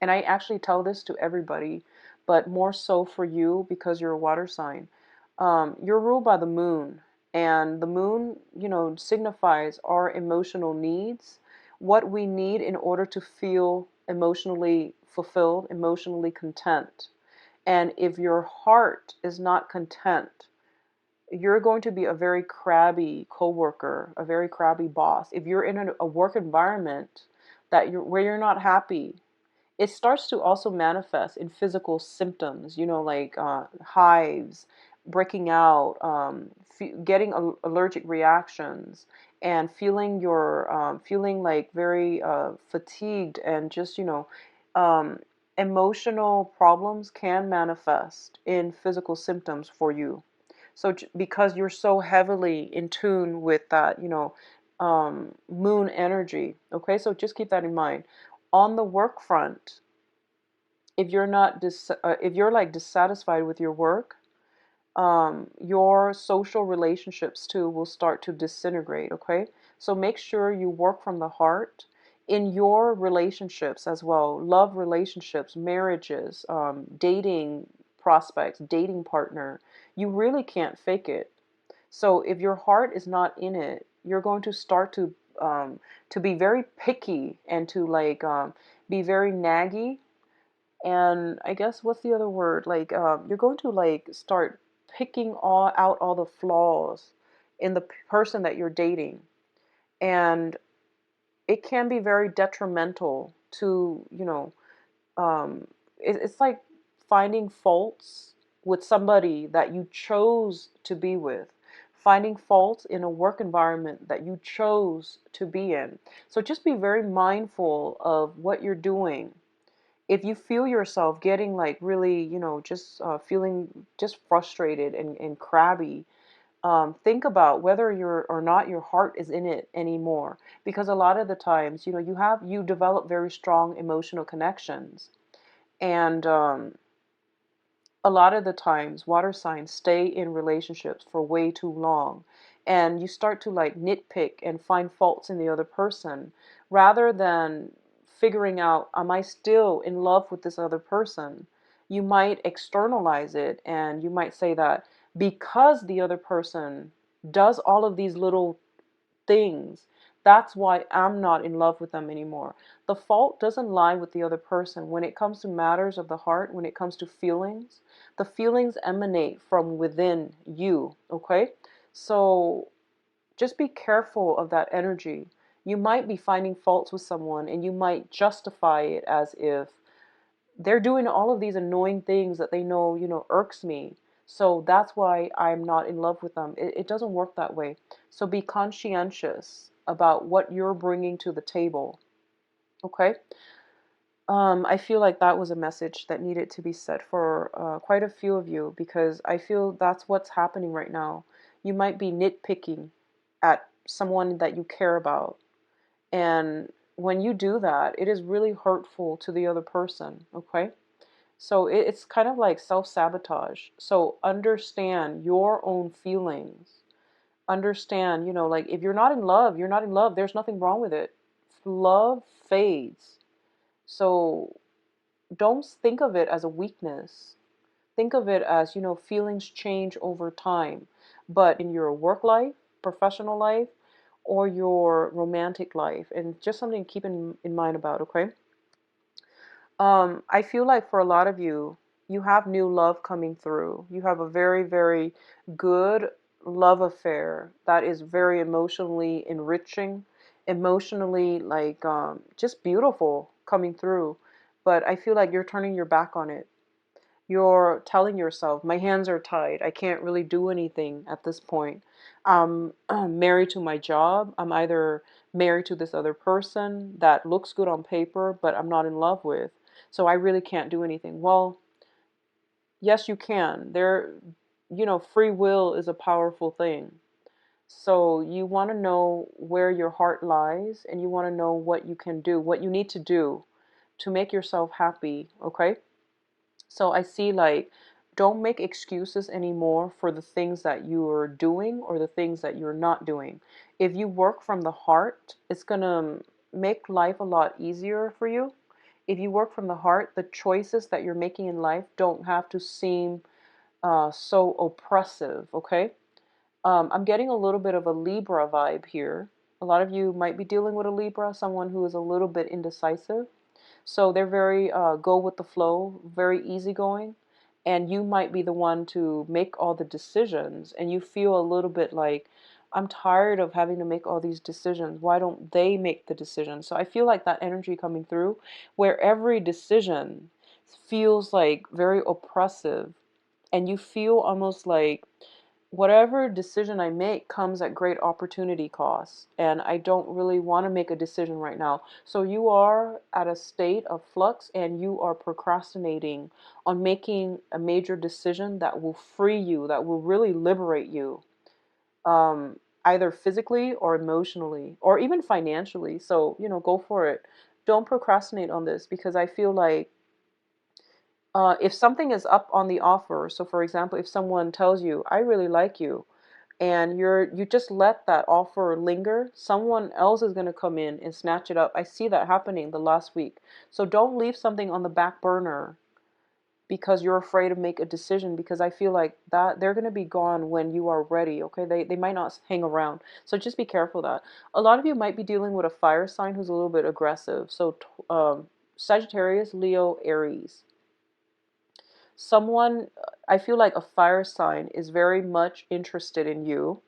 and I actually tell this to everybody, but more so for you because you're a water sign. You're ruled by the moon, and the moon, signifies our emotional needs, what we need in order to feel emotionally fulfilled, emotionally content. And if your heart is not content, you're going to be a very crabby coworker, a very crabby boss. If you're in a work environment where you're not happy, it starts to also manifest in physical symptoms, like hives, breaking out, getting allergic reactions, and feeling like very fatigued, and just emotional problems can manifest in physical symptoms for you. So because you're so heavily in tune with that, moon energy. Okay, so just keep that in mind. On the work front, if you're like dissatisfied with your work, your social relationships too will start to disintegrate. Okay, so make sure you work from the heart in your relationships as well, love relationships, marriages, dating prospects, dating partner. You really can't fake it. So if your heart is not in it, you're going to start to be very picky, and to like be very naggy. And I guess, what's the other word? Like you're going to like start picking out all the flaws in the person that you're dating, and it can be very detrimental to, it's like finding faults with somebody that you chose to be with, finding faults in a work environment that you chose to be in. So just be very mindful of what you're doing. If you feel yourself getting like really, just feeling just frustrated and crabby, think about whether you're or not your heart is in it anymore. Because a lot of the times, you develop very strong emotional connections, and a lot of the times water signs stay in relationships for way too long, and you start to like nitpick and find faults in the other person, rather than figuring out, am I still in love with this other person? You might externalize it, and you might say that because the other person does all of these little things, that's why I'm not in love with them anymore. The fault doesn't lie with the other person. When it comes to matters of the heart, when it comes to feelings, the feelings emanate from within you, okay? So just be careful of that energy. You might be finding faults with someone, and you might justify it as if they're doing all of these annoying things that they know, irks me. So that's why I'm not in love with them. It doesn't work that way. So be conscientious about what you're bringing to the table. Okay? I feel like that was a message that needed to be said for quite a few of you, because I feel that's what's happening right now. You might be nitpicking at someone that you care about. And when you do that, it is really hurtful to the other person. Okay? So it's kind of like self-sabotage. So understand your own feelings. Understand, like if you're not in love, you're not in love. There's nothing wrong with it. Love fades. So don't think of it as a weakness. Think of it as, feelings change over time. But in your work life, professional life, or your romantic life, and just something to keep in mind about, okay? I feel like for a lot of you, you have new love coming through. You have a very, very good love affair that is very emotionally enriching, emotionally like just beautiful coming through. But I feel like you're turning your back on it. You're telling yourself, my hands are tied. I can't really do anything at this point. I'm married to my job. I'm either married to this other person that looks good on paper, but I'm not in love with. So I really can't do anything. Well, yes, you can. Free will is a powerful thing. So you want to know where your heart lies and you want to know what you can do, what you need to do to make yourself happy, okay? So I see like don't make excuses anymore for the things that you're doing or the things that you're not doing. If you work from the heart, it's going to make life a lot easier for you. If you work from the heart, the choices that you're making in life don't have to seem so oppressive, okay? I'm getting a little bit of a Libra vibe here. A lot of you might be dealing with a Libra, someone who is a little bit indecisive. So they're very go with the flow, very easygoing. And you might be the one to make all the decisions. And you feel a little bit like, I'm tired of having to make all these decisions. Why don't they make the decisions? So I feel like that energy coming through where every decision feels like very oppressive. And you feel almost like whatever decision I make comes at great opportunity cost, and I don't really want to make a decision right now. So you are at a state of flux and you are procrastinating on making a major decision that will free you, that will really liberate you, either physically or emotionally or even financially. So, go for it. Don't procrastinate on this because I feel like if something is up on the offer, so for example, if someone tells you, I really like you, and you just let that offer linger, someone else is going to come in and snatch it up. I see that happening the last week. So don't leave something on the back burner because you're afraid to make a decision, because I feel like that they're going to be gone when you are ready, okay? They might not hang around. So just be careful of that. A lot of you might be dealing with a fire sign who's a little bit aggressive. So Sagittarius, Leo, Aries. Someone, I feel like a fire sign is very much interested in you,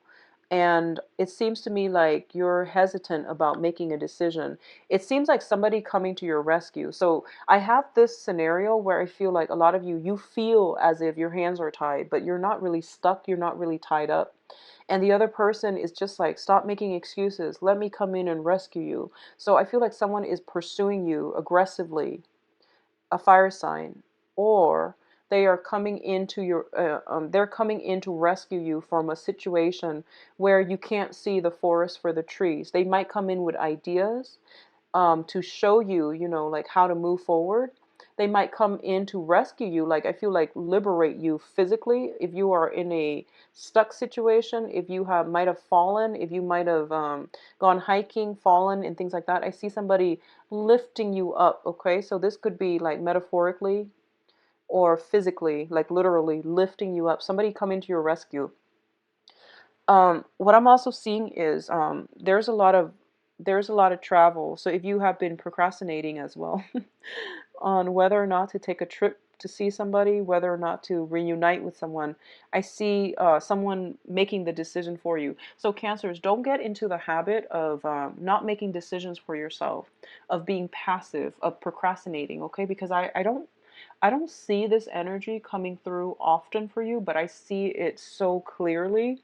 and it seems to me like you're hesitant about making a decision. It seems like somebody coming to your rescue. So I have this scenario where I feel like a lot of you feel as if your hands are tied, but you're not really stuck, you're not really tied up. And the other person is just like, stop making excuses, let me come in and rescue you. So I feel like someone is pursuing you aggressively, a fire sign, or they are coming into they're coming in to rescue you from a situation where you can't see the forest for the trees. They might come in with ideas to show you, like how to move forward. They might come in to rescue you, like I feel like liberate you physically if you are in a stuck situation, if you might have fallen, if you might have gone hiking, fallen, and things like that. I see somebody lifting you up, okay? So this could be like metaphorically or physically, like literally lifting you up, somebody coming to your rescue. What I'm also seeing is there's a lot of travel. So if you have been procrastinating as well on whether or not to take a trip to see somebody, whether or not to reunite with someone, I see someone making the decision for you. So Cancers, don't get into the habit of not making decisions for yourself, of being passive, of procrastinating. Okay, because I don't see this energy coming through often for you, but I see it so clearly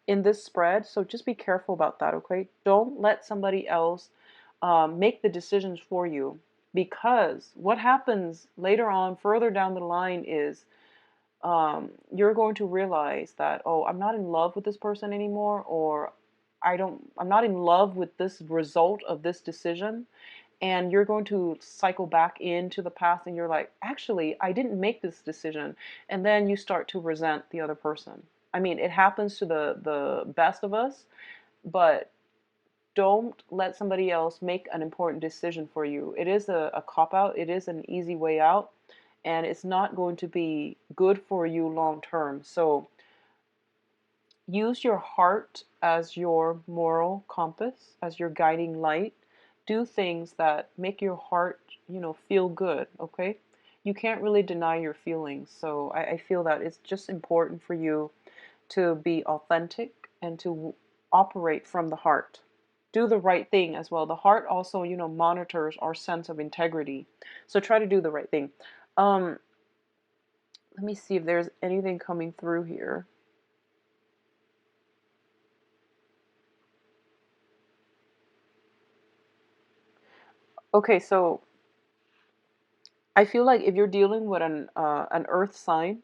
in this spread. So just be careful about that, okay? Don't let somebody else make the decisions for you, because what happens later on, further down the line, is you're going to realize that, oh, I'm not in love with this person anymore, or I'm not in love with this result of this decision. And you're going to cycle back into the past and you're like, actually, I didn't make this decision. And then you start to resent the other person. I mean, it happens to the best of us, but don't let somebody else make an important decision for you. It is a cop out, it is an easy way out, and it's not going to be good for you long term. So use your heart as your moral compass, as your guiding light. Do things that make your heart, feel good, okay? You can't really deny your feelings. So I feel that it's just important for you to be authentic and to operate from the heart. Do the right thing as well. The heart also, monitors our sense of integrity. So try to do the right thing. Um, Let me see if there's anything coming through here. Okay, so I feel like if you're dealing with an earth sign,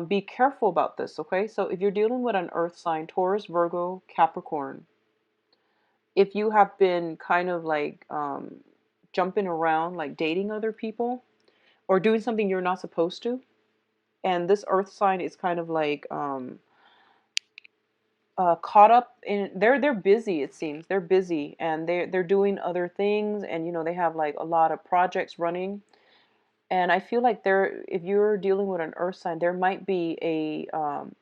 be careful about this, okay? So if you're dealing with an earth sign, Taurus, Virgo, Capricorn, if you have been kind of like jumping around, like dating other people or doing something you're not supposed to, and this earth sign is kind of like caught up in, they're busy, it seems they're busy and they're doing other things, and you know they have like a lot of projects running. And I feel like there, if you're dealing with an earth sign, there might be a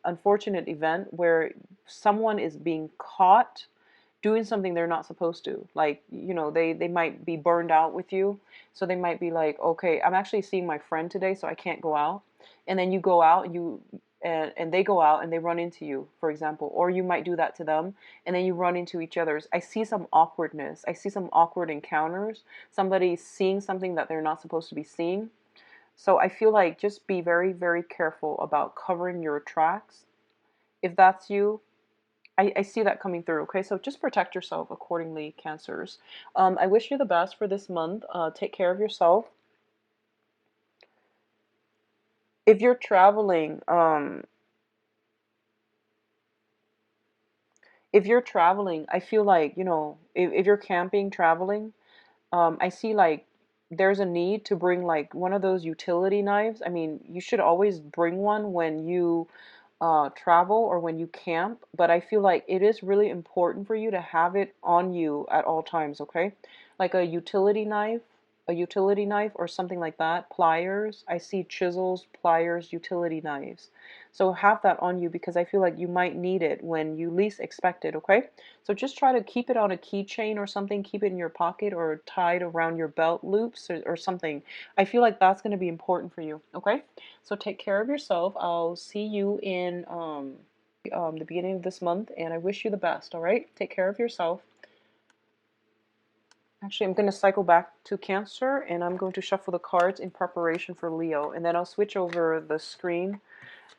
unfortunate event where someone is being caught doing something they're not supposed to. Like, you know, they might be burned out with you. So they might be like, okay, I'm actually seeing my friend today, so I can't go out. And then you go out, and they go out and they run into you, for example. Or you might do that to them and then you run into each other's. I see some awkwardness. I see some awkward encounters. Somebody seeing something that they're not supposed to be seeing. So I feel like just be very, very careful about covering your tracks. If that's you, I see that coming through. Okay, so just protect yourself accordingly, Cancers. I wish you the best for this month. Take care of yourself. If you're traveling, I feel like, you know, if you're camping, traveling, I see like there's a need to bring like one of those utility knives. I mean, you should always bring one when you travel or when you camp, but I feel like it is really important for you to have it on you at all times, okay? Like a utility knife or something like that, pliers. I see chisels, pliers, utility knives. So have that on you because I feel like you might need it when you least expect it, okay? So just try to keep it on a keychain or something, keep it in your pocket or tied around your belt loops or something. I feel like that's going to be important for you, okay? So take care of yourself. I'll see you in the beginning of this month, and I wish you the best, all right? Take care of yourself. Actually, I'm going to cycle back to Cancer, and I'm going to shuffle the cards in preparation for Leo, and then I'll switch over the screen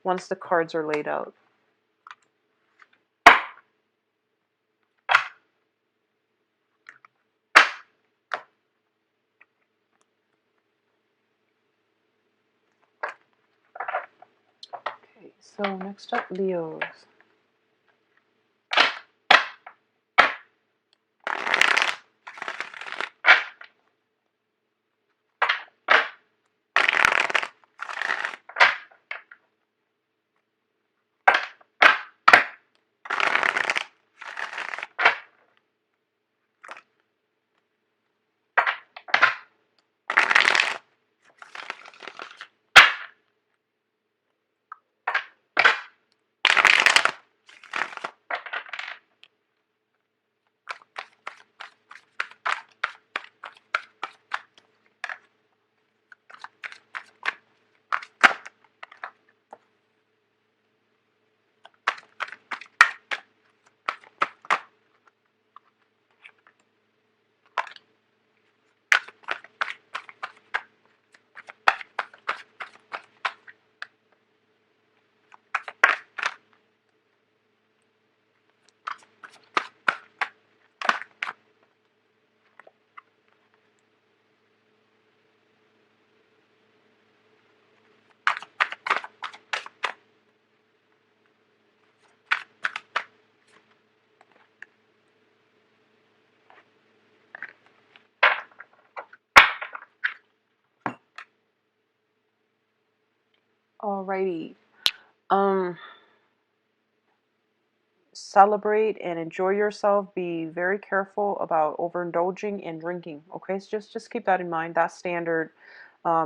once the cards are laid out. Okay, so next up, Leos. Alrighty. Um, Celebrate and enjoy yourself. Be very careful about overindulging and drinking. Okay, so just keep that in mind. That's standard.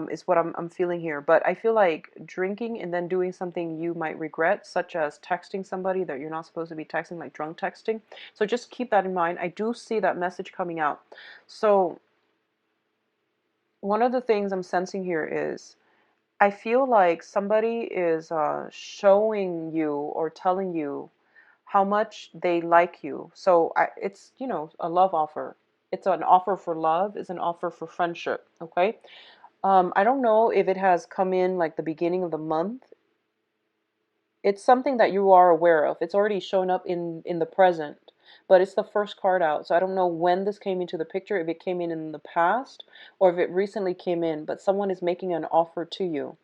Is what I'm feeling here. But I feel like drinking and then doing something you might regret, such as texting somebody that you're not supposed to be texting, like drunk texting. So just keep that in mind. I do see that message coming out. So one of the things I'm sensing here is I feel like somebody is showing you or telling you how much they like you. So it's, you know, a love offer. It's an offer for love, it's an offer for friendship, okay? I don't know if it has come in like the beginning of the month. It's something that you are aware of. It's already shown up in the present, but it's the first card out. So I don't know when this came into the picture, if it came in the past or if it recently came in, but someone is making an offer to you.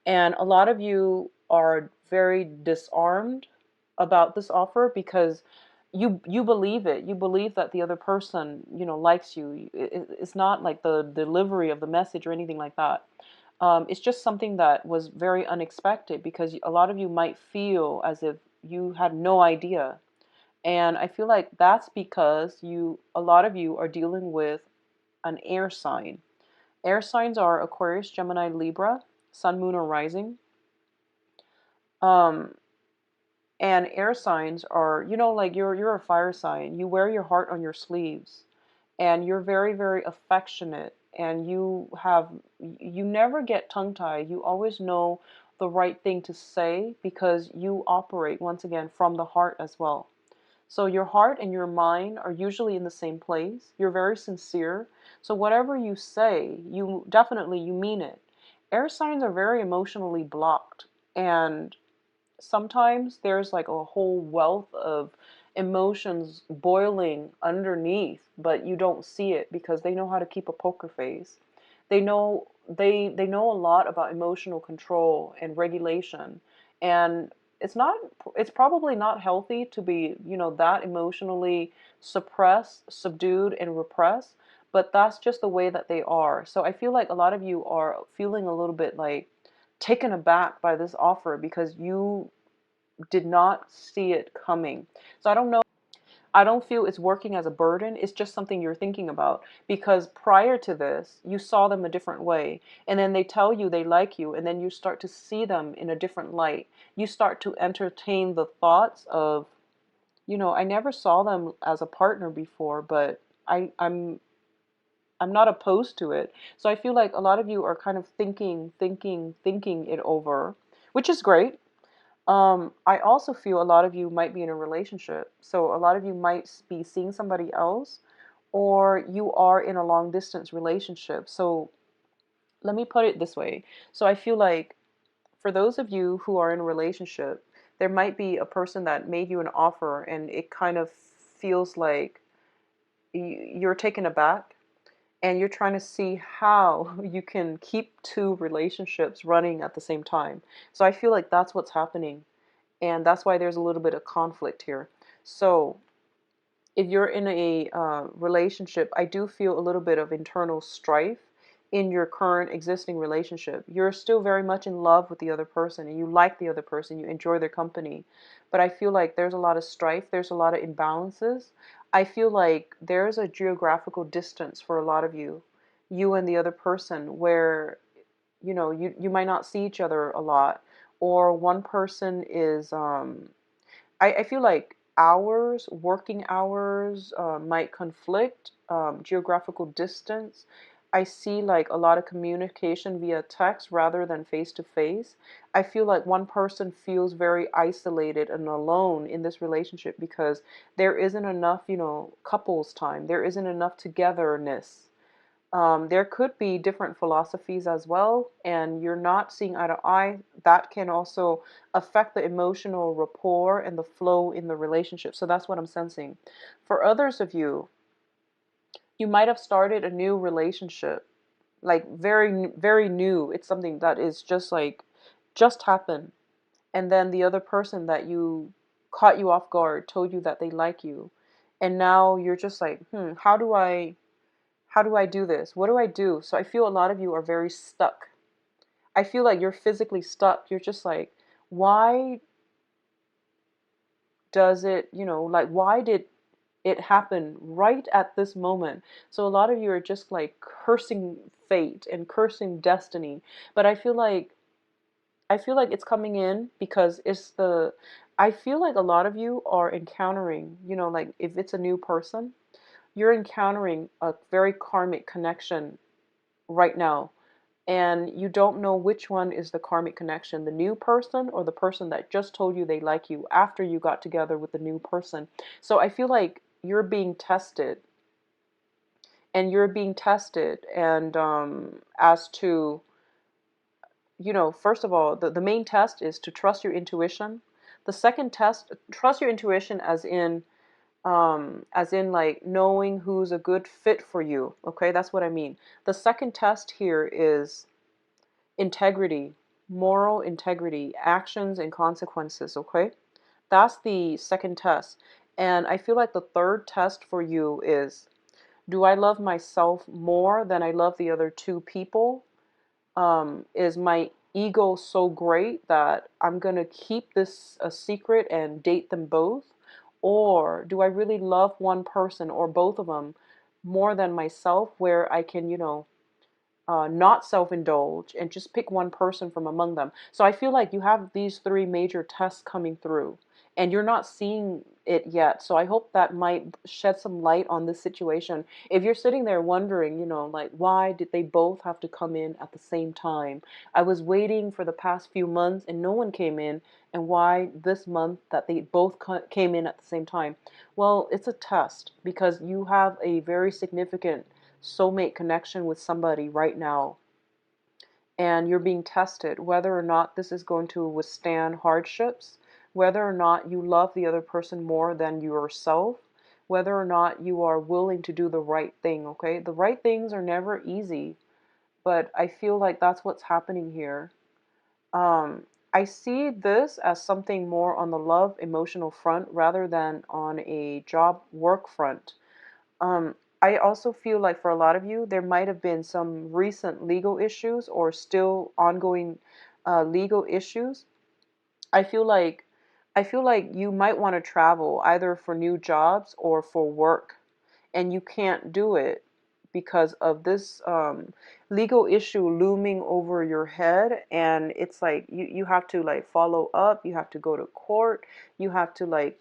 And a lot of you are very disarmed about this offer because you believe it. You believe that the other person, likes you. It's not like the delivery of the message or anything like that. It's just something that was very unexpected because a lot of you might feel as if you had no idea. And I feel like that's because a lot of you are dealing with an air sign. Air signs are Aquarius, Gemini, Libra, Sun, Moon, or Rising. Um, and air signs are, like you're a fire sign. You wear your heart on your sleeves, and you're very, very affectionate, and you never get tongue-tied. You always know the right thing to say because you operate once again from the heart as well. So your heart and your mind are usually in the same place. You're very sincere. So whatever you say, you mean it. Air signs are very emotionally blocked, and sometimes there's like a whole wealth of emotions boiling underneath, but you don't see it because they know how to keep a poker face. They know a lot about emotional control and regulation, and it's not it's probably not healthy to be, that emotionally suppressed, subdued, and repressed, but that's just the way that they are. So I feel like a lot of you are feeling a little bit like taken aback by this offer because you did not see it coming. So I don't know. I don't feel it's working as a burden. It's just something you're thinking about because prior to this, you saw them a different way. And then they tell you they like you, and then you start to see them in a different light. You start to entertain the thoughts of, I never saw them as a partner before, but I'm not opposed to it. So I feel like a lot of you are kind of thinking it over, which is great. I also feel a lot of you might be in a relationship. So a lot of you might be seeing somebody else, or you are in a long distance relationship. So let me put it this way. So I feel like for those of you who are in a relationship, there might be a person that made you an offer and it kind of feels like you're taken aback and you're trying to see how you can keep two relationships running at the same time. So I feel like that's what's happening. And that's why there's a little bit of conflict here. So if you're in a relationship, I do feel a little bit of internal strife in your current existing relationship. You're still very much in love with the other person and you like the other person, you enjoy their company. But I feel like there's a lot of strife, there's a lot of imbalances. I feel like there's a geographical distance for a lot of you and the other person, where you might not see each other a lot, or one person is I feel like working hours might conflict, geographical distance. I see like a lot of communication via text rather than face to face. I feel like one person feels very isolated and alone in this relationship because there isn't enough, couples time. There isn't enough togetherness. There could be different philosophies as well, and you're not seeing eye to eye. That can also affect the emotional rapport and the flow in the relationship. So that's what I'm sensing. For others of you, you might have started a new relationship, like very, very new. It's something that is just happened. And then the other person that you caught you off guard told you that they like you. And now you're just like, how do I do this? What do I do? So I feel a lot of you are very stuck. I feel like you're physically stuck. You're just like, why does it, like, why did it happen right at this moment? So a lot of you are just like cursing fate and cursing destiny. But I feel like it's coming in because I feel like a lot of you are encountering, like if it's a new person, you're encountering a very karmic connection right now, and you don't know which one is the karmic connection, the new person or the person that just told you they like you after you got together with the new person. So I feel like you're being tested and you're being tested, and as to, first of all, the main test is to trust your intuition. The second test, trust your intuition as in like knowing who's a good fit for you. Okay, that's what I mean. The second test here is integrity, moral integrity, actions and consequences. Okay, that's the second test. And I feel like the third test for you is, do I love myself more than I love the other two people? Is my ego so great that I'm going to keep this a secret and date them both? Or do I really love one person or both of them more than myself, where I can, not self-indulge and just pick one person from among them? So I feel like you have these three major tests coming through, and you're not seeing it yet. So I hope that might shed some light on this situation. If you're sitting there wondering, like, why did they both have to come in at the same time? I was waiting for the past few months and no one came in, and why this month that they both came in at the same time? Well, it's a test, because you have a very significant soulmate connection with somebody right now, and you're being tested whether or not this is going to withstand hardships, whether or not you love the other person more than yourself, whether or not you are willing to do the right thing. Okay, the right things are never easy, but I feel like that's what's happening here. um, I see this as something more on the love emotional front rather than on a job work front. I also feel like for a lot of you, there might have been some recent legal issues or still ongoing legal issues. I feel like you might want to travel either for new jobs or for work, and you can't do it because of this legal issue looming over your head. And it's like you have to like follow up, you have to go to court, you have to like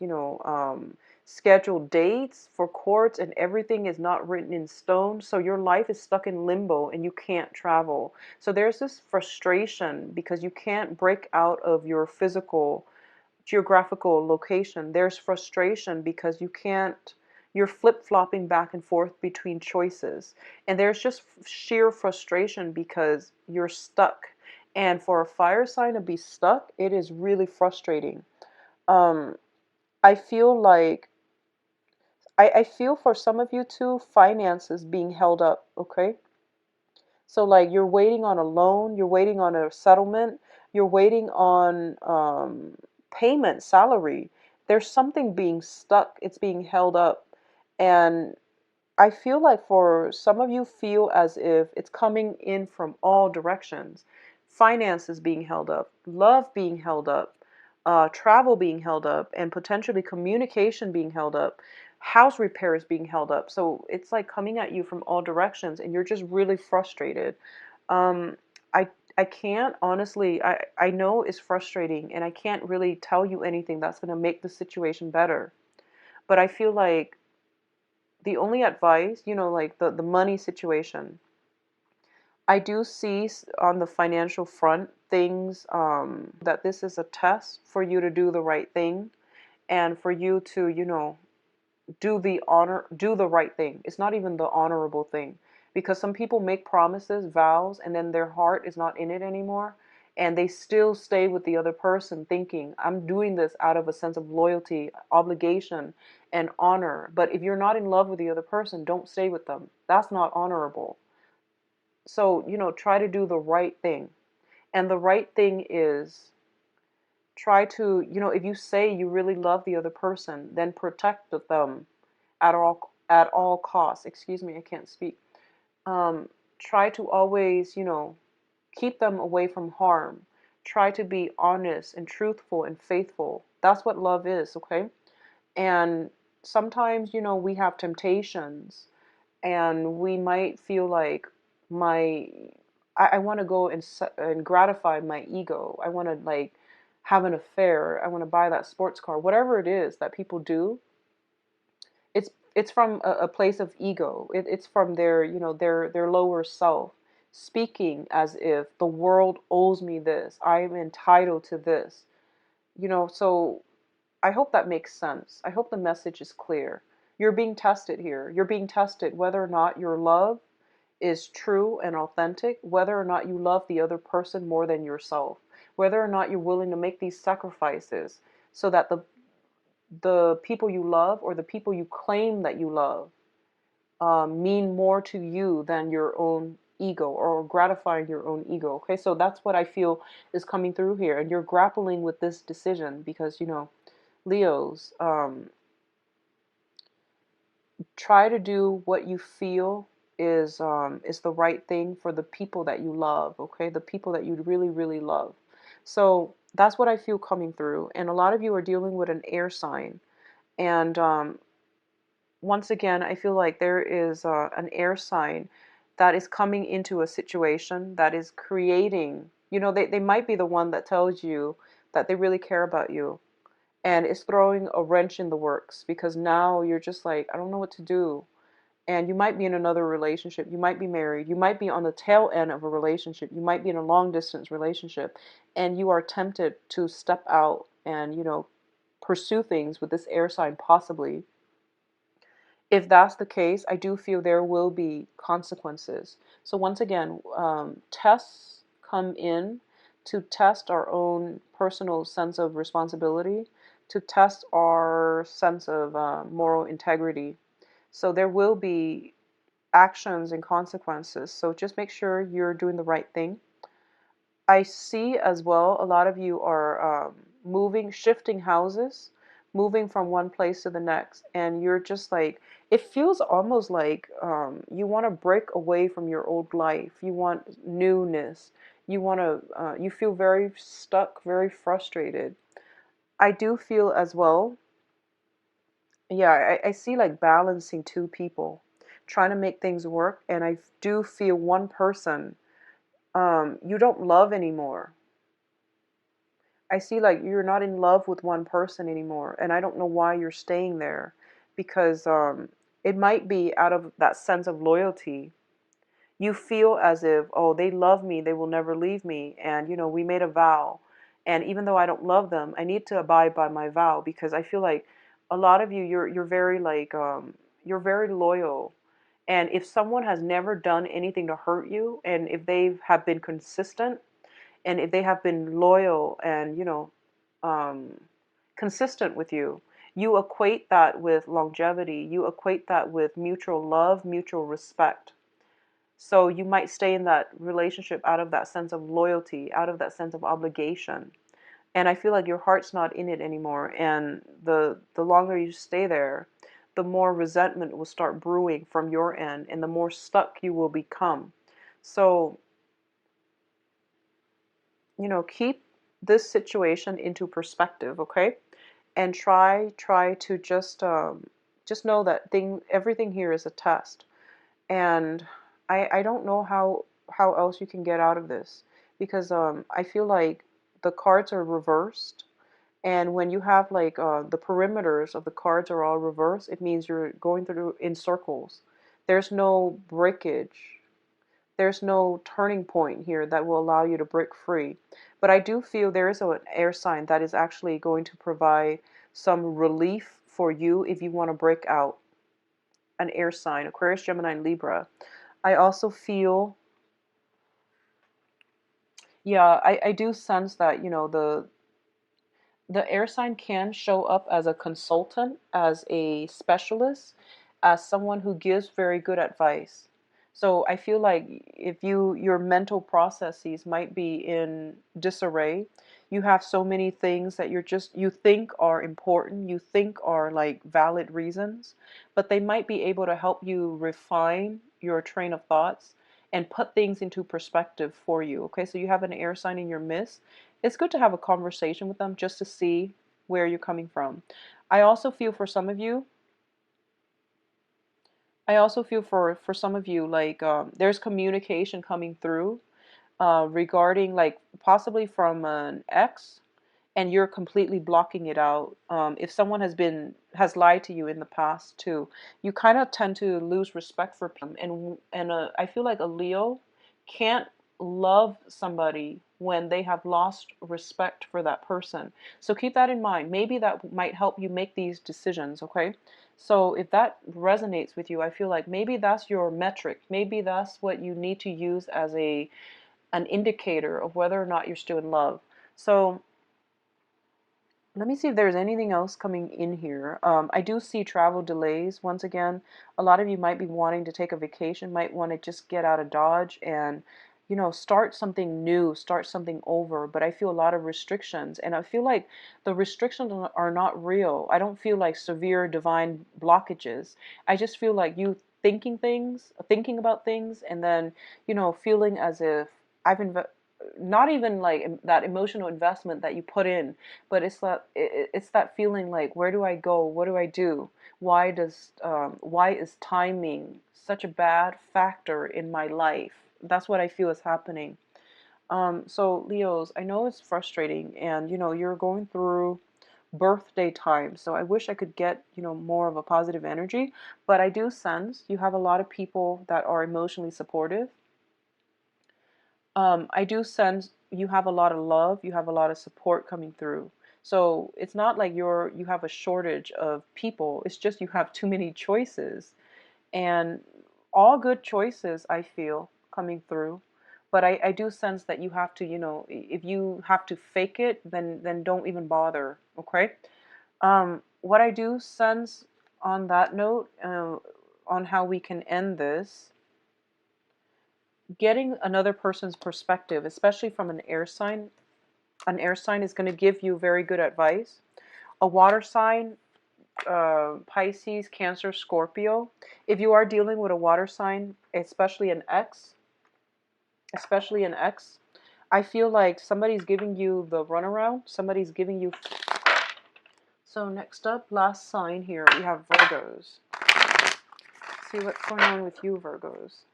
schedule dates for courts, and everything is not written in stone, so your life is stuck in limbo and you can't travel. So there's this frustration because you can't break out of your physical geographical location. There's frustration because you're flip-flopping back and forth between choices. And there's just sheer frustration because you're stuck. And for a fire sign to be stuck, it is really frustrating. Um, I feel like, I feel for some of you too, finances being held up, okay? So like you're waiting on a loan, you're waiting on a settlement, you're waiting on payment, salary. There's something being stuck, it's being held up. And I feel like for some of you feel as if it's coming in from all directions. Finances being held up, love being held up, travel being held up, and potentially communication being held up, house repairs being held up. So it's like coming at you from all directions, and you're just really frustrated. Um, I I can't honestly. I know it's frustrating, and I can't really tell you anything that's going to make the situation better. But I feel like the only advice, like the money situation, I do see on the financial front things, that this is a test for you to do the right thing, and for you to, do the right thing. It's not even the honorable thing, because some people make promises, vows, and then their heart is not in it anymore, and they still stay with the other person thinking, I'm doing this out of a sense of loyalty, obligation, and honor. But if you're not in love with the other person, don't stay with them. That's not honorable. So, try to do the right thing. And the right thing is, try to, if you say you really love the other person, then protect them at all costs. Excuse me, I can't speak. Um, Try to always, keep them away from harm. Try to be honest and truthful and faithful. That's what love is, okay? And sometimes, we have temptations, and we might feel like my I want to go and gratify my ego. I want to like have an affair. I want to buy that sports car. Whatever it is that people do, it's from a place of ego. It's from their, their lower self, speaking as if the world owes me this. I'm entitled to this. So I hope that makes sense. I hope the message is clear. You're being tested here. You're being tested whether or not your love is true and authentic, whether or not you love the other person more than yourself, whether or not you're willing to make these sacrifices so that the people you love or the people you claim that you love mean more to you than your own ego or gratifying your own ego. Okay, so that's what I feel is coming through here, and you're grappling with this decision because Leos, try to do what you feel is the right thing for the people that you love. Okay, the people that you really really love. So that's what I feel coming through, and a lot of you are dealing with an air sign, and once again, I feel like there is an air sign that is coming into a situation that is creating, they might be the one that tells you that they really care about you and is throwing a wrench in the works because now you're just like, I don't know what to do. And you might be in another relationship. You might be married. You might be on the tail end of a relationship. You might be in a long distance relationship. And you are tempted to step out and, pursue things with this air sign possibly. If that's the case, I do feel there will be consequences. So once again, tests come in to test our own personal sense of responsibility, to test our sense of moral integrity. So there will be actions and consequences. So just make sure you're doing the right thing. I see as well a lot of you are shifting houses, moving from one place to the next, and you're just like, it feels almost like you want to break away from your old life. You want newness. You feel very stuck, very frustrated. I do feel as well, yeah, I see like balancing two people, trying to make things work, and I do feel one person you don't love anymore. I see like you're not in love with one person anymore, and I don't know why you're staying there because it might be out of that sense of loyalty. You feel as if, oh, they love me, they will never leave me, and we made a vow, and even though I don't love them, I need to abide by my vow because I feel like a lot of you, you're very like you're very loyal, and if someone has never done anything to hurt you, and if they have been consistent and if they have been loyal and um, consistent with you, you equate that with longevity, you equate that with mutual love, mutual respect. So you might stay in that relationship out of that sense of loyalty, out of that sense of obligation, and I feel like your heart's not in it anymore, and the longer you stay there, the more resentment will start brewing from your end and the more stuck you will become. So keep this situation into perspective, okay? And try to just know that everything here is a test. And I don't know how else you can get out of this because I feel like the cards are reversed, and when you have like the perimeters of the cards are all reversed, it means you're going through in circles. There's no breakage. There's no turning point here that will allow you to break free. But I do feel there is an air sign that is actually going to provide some relief for you if you want to break out. An air sign, Aquarius, Gemini, and Libra. I also feel, yeah, I do sense that, the air sign can show up as a consultant, as a specialist, as someone who gives very good advice. So I feel like if your mental processes might be in disarray, you have so many things that you think are important, you think are like valid reasons, but they might be able to help you refine your train of thoughts and put things into perspective for you. Okay, so you have an air sign in your midst. It's good to have a conversation with them just to see where you're coming from. I also feel for some of you, I also feel for some of you like there's communication coming through regarding like possibly from an ex, and you're completely blocking it out. If someone has lied to you in the past too, you kind of tend to lose respect for people, and I feel like a Leo can't love somebody when they have lost respect for that person. So keep that in mind. Maybe that might help you make these decisions, okay? So if that resonates with you, I feel like maybe that's your metric. Maybe that's what you need to use as an indicator of whether or not you're still in love. So let me see if there's anything else coming in here. I do see travel delays. Once again, a lot of you might be wanting to take a vacation, might want to just get out of Dodge and, start something new, start something over. But I feel a lot of restrictions. And I feel like the restrictions are not real. I don't feel like severe divine blockages. I just feel like you thinking about things, and then, feeling as if I've not even like that emotional investment that you put in, but it's that feeling like, where do I go? What do I do? Why is timing such a bad factor in my life? That's what I feel is happening. So Leos, I know it's frustrating, and you're going through birthday time. So I wish I could get, more of a positive energy, but I do sense you have a lot of people that are emotionally supportive. I do sense you have a lot of love, you have a lot of support coming through. So it's not like you have a shortage of people. It's just you have too many choices, and all good choices, I feel, coming through. But I do sense that you have to, if you have to fake it, then don't even bother. Okay. What I do sense on that note, on how we can end this, getting another person's perspective, especially from an air sign is going to give you very good advice. A water sign, Pisces, Cancer, Scorpio, if you are dealing with a water sign, especially an ex, I feel like somebody's giving you the runaround. Somebody's giving you. So next up, last sign here, we have Virgos. See what's going on with you, Virgos.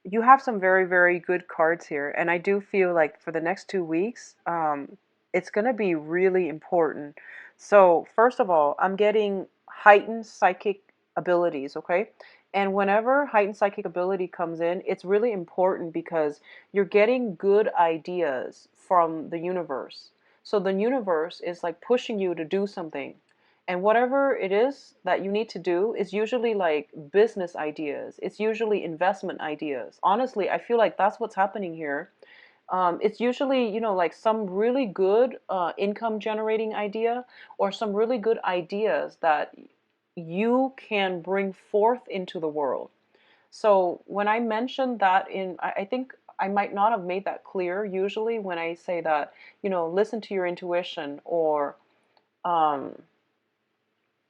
You have some very, very good cards here. And I do feel like for the next 2 weeks, it's going to be really important. So, first of all, I'm getting heightened psychic abilities, okay? And whenever heightened psychic ability comes in, it's really important because you're getting good ideas from the universe. So, the universe is like pushing you to do something. And whatever it is that you need to do is usually like business ideas. It's usually investment ideas. Honestly, I feel like that's what's happening here. It's usually, like some really good income generating idea, or some really good ideas that you can bring forth into the world. So when I mentioned that I think I might not have made that clear. Usually when I say that, listen to your intuition, or, um,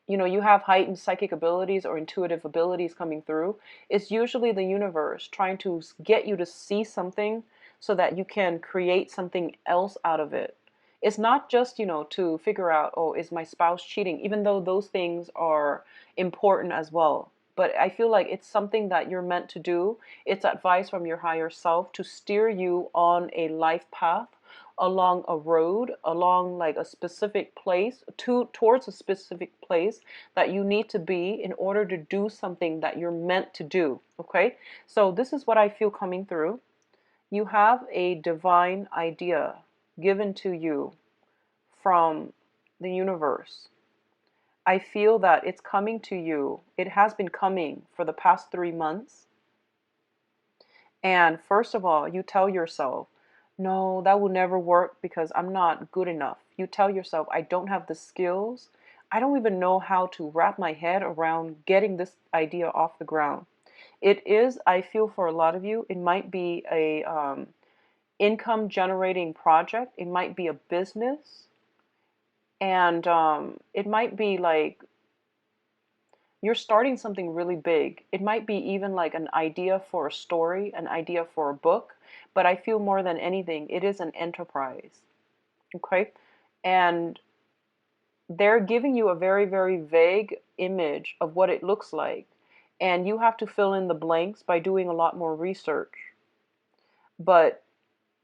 you have heightened psychic abilities or intuitive abilities coming through, it's usually the universe trying to get you to see something so that you can create something else out of it. It's not just, to figure out, oh, is my spouse cheating, even though those things are important as well. But I feel like it's something that you're meant to do. It's advice from your higher self to steer you on a life path along a road, along like a specific place, towards a specific place that you need to be in order to do something that you're meant to do. Okay, so this is what I feel coming through. You have a divine idea given to you from the universe. I feel that it's coming to you. It has been coming for the past 3 months. And first of all, you tell yourself, no, that will never work because I'm not good enough. You tell yourself, I don't have the skills. I don't even know how to wrap my head around getting this idea off the ground. It is, I feel for a lot of you, it might be a income generating project. It might be a business. And it might be like you're starting something really big. It might be even like an idea for a story, an idea for a book, but I feel more than anything, it is an enterprise. Okay? And they're giving you a very, very vague image of what it looks like. And you have to fill in the blanks by doing a lot more research. But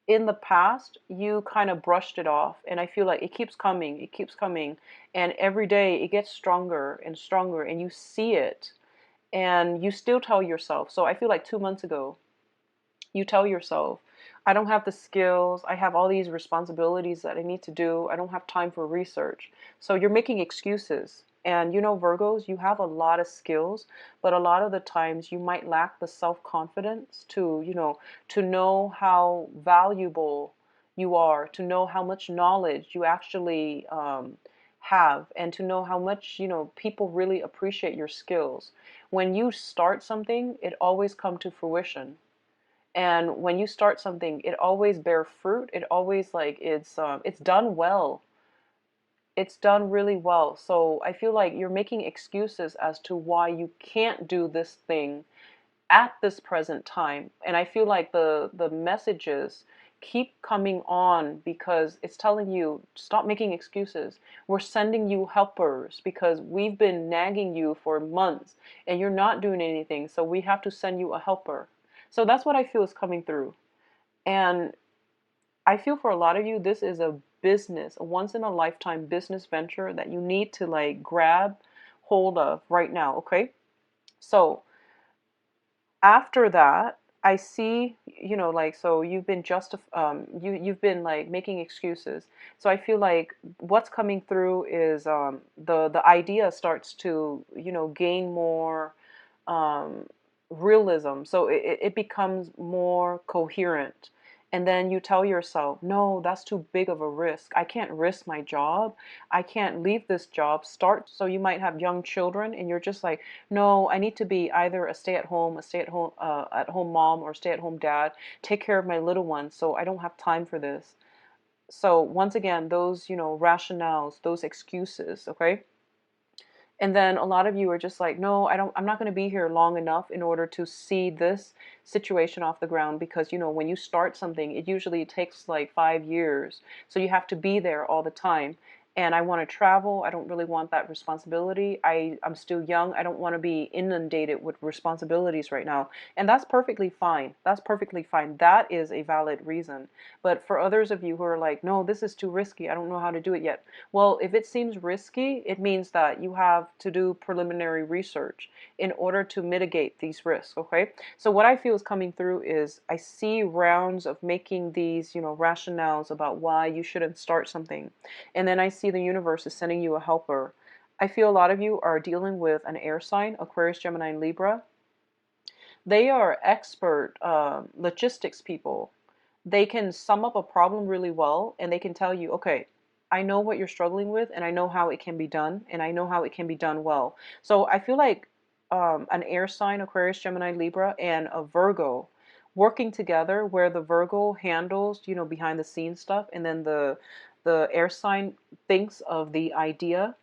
in the past, you kind of brushed it off. And I feel like it keeps coming. And every day it gets stronger and stronger. And you see it and you still tell yourself. So I feel like 2 months ago, you tell yourself, I don't have the skills. I have all these responsibilities that I need to do. I don't have time for research. So you're making excuses. And you know, Virgos, you have a lot of skills, but a lot of the times you might lack the self-confidence to, to know how valuable you are, to know how much knowledge you actually have, and to know how much, people really appreciate your skills. When you start something, it always comes to fruition. And when you start something, it always bear fruit. It always like it's done well. It's done really well. So I feel like you're making excuses as to why you can't do this thing at this present time. And I feel like the messages keep coming on because it's telling you, stop making excuses. We're sending you helpers because we've been nagging you for months and you're not doing anything. So we have to send you a helper. So that's what I feel is coming through. And I feel for a lot of you, this is a business, a once in a lifetime business venture that you need to like grab hold of right now. Okay. So after that, I see, like, so you've been you've been like making excuses. So I feel like what's coming through is the idea starts to, gain more um, realism. So it becomes more coherent. And then you tell yourself, no, that's too big of a risk. I can't risk my job. I can't leave this job. Start. So you might have young children and you're just like, no, I need to be either a at home mom or stay at home dad, take care of my little ones. So I don't have time for this. So once again, those, rationales, those excuses, okay? And then a lot of you are just like, no, I'm not going to be here long enough in order to see this situation off the ground because, when you start something, it usually takes like 5 years. So you have to be there all the time. And I want to travel. I don't really want that responsibility. I'm still young. I don't want to be inundated with responsibilities right now. And that's perfectly fine. That's perfectly fine. That is a valid reason. But for others of you who are like, no, this is too risky. I don't know how to do it yet. Well, if it seems risky, it means that you have to do preliminary research in order to mitigate these risks, okay? So what I feel is coming through is I see rounds of making these, rationales about why you shouldn't start something. And then I see the universe is sending you a helper. I feel a lot of you are dealing with an air sign, Aquarius, Gemini, and Libra. They are expert logistics people. They can sum up a problem really well and they can tell you, okay, I know what you're struggling with and I know how it can be done and I know how it can be done well. So I feel like an air sign, Aquarius, Gemini, Libra, and a Virgo working together where the Virgo handles, behind the scenes stuff and then the air sign thinks of the idea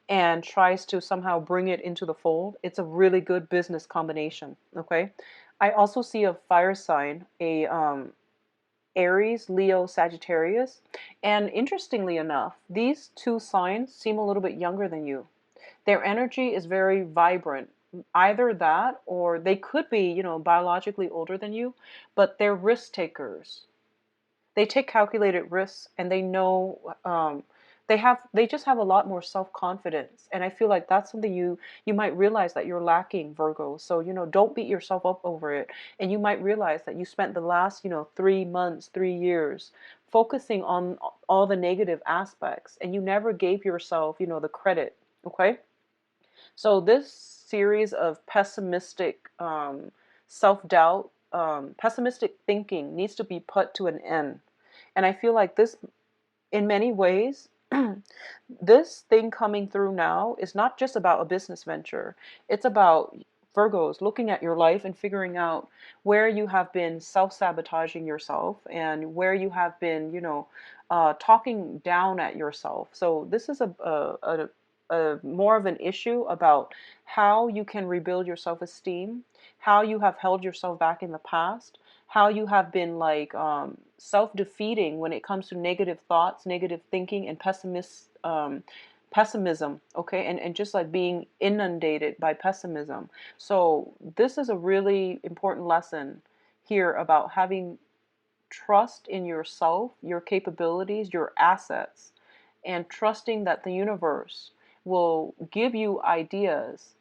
and tries to somehow bring it into the fold. It's a really good business combination, okay? I also see a fire sign, a Aries, Leo, Sagittarius. And interestingly enough, these two signs seem a little bit younger than you. Their energy is very vibrant. Either that or they could be, biologically older than you, but they're risk takers. They take calculated risks, and they know, they just have a lot more self-confidence. And I feel like that's something you might realize that you're lacking, Virgo. So, don't beat yourself up over it. And you might realize that you spent the last, 3 months, 3 years focusing on all the negative aspects, and you never gave yourself, the credit. Okay. So this series of pessimistic, self-doubt, pessimistic thinking needs to be put to an end. And I feel like this, in many ways, this thing coming through now is not just about a business venture. It's about Virgos looking at your life and figuring out where you have been self-sabotaging yourself, and where you have been, talking down at yourself. So this is a more of an issue about how you can rebuild your self-esteem, how you have held yourself back in the past, how you have been like, self-defeating when it comes to negative thoughts, negative thinking, and pessimism. Okay, and just like being inundated by pessimism. So this is a really important lesson here about having trust in yourself, your capabilities, your assets, and trusting that the universe will give you ideas,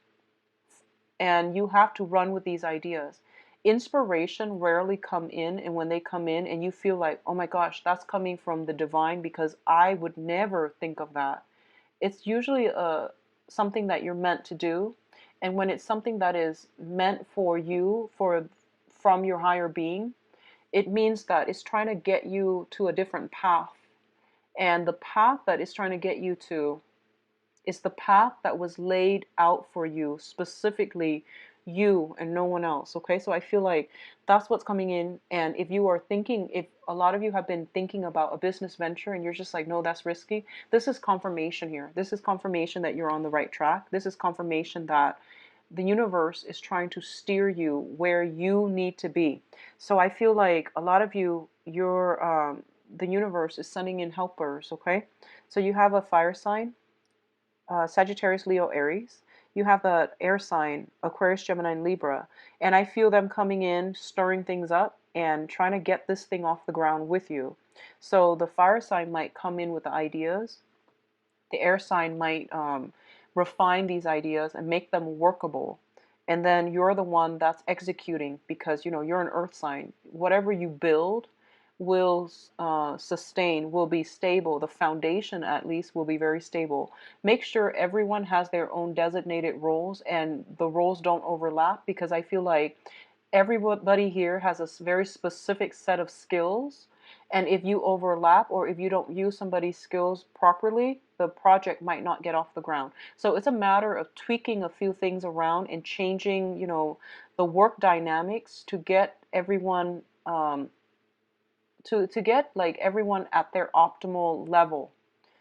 and you have to run with these ideas. Inspiration rarely come in, and when they come in and you feel like, oh my gosh, that's coming from the divine because I would never think of that. It's usually something that you're meant to do. And when it's something that is meant for you, from your higher being, it means that it's trying to get you to a different path. And the path that it's trying to get you to is the path that was laid out for you, specifically you and no one else. Okay, so I feel like that's what's coming in. And if you are thinking, if a lot of you have been thinking about a business venture and you're just like, no, that's risky, this is confirmation here. This is confirmation that you're on the right track. This is confirmation that the universe is trying to steer you where you need to be. So I feel like a lot of the universe is sending in helpers. Okay, so you have a fire sign, Sagittarius, Leo, Aries. You have the air sign, Aquarius, Gemini, and Libra. And I feel them coming in, stirring things up, and trying to get this thing off the ground with you. So the fire sign might come in with the ideas. The air sign might refine these ideas and make them workable. And then you're the one that's executing, because you're an earth sign. Whatever you build will sustain, will be stable. The foundation, at least, will be very stable. Make sure everyone has their own designated roles and the roles don't overlap, because I feel like everybody here has a very specific set of skills. And if you overlap, or if you don't use somebody's skills properly, the project might not get off the ground. So it's a matter of tweaking a few things around and changing, the work dynamics to get everyone, to get like everyone at their optimal level.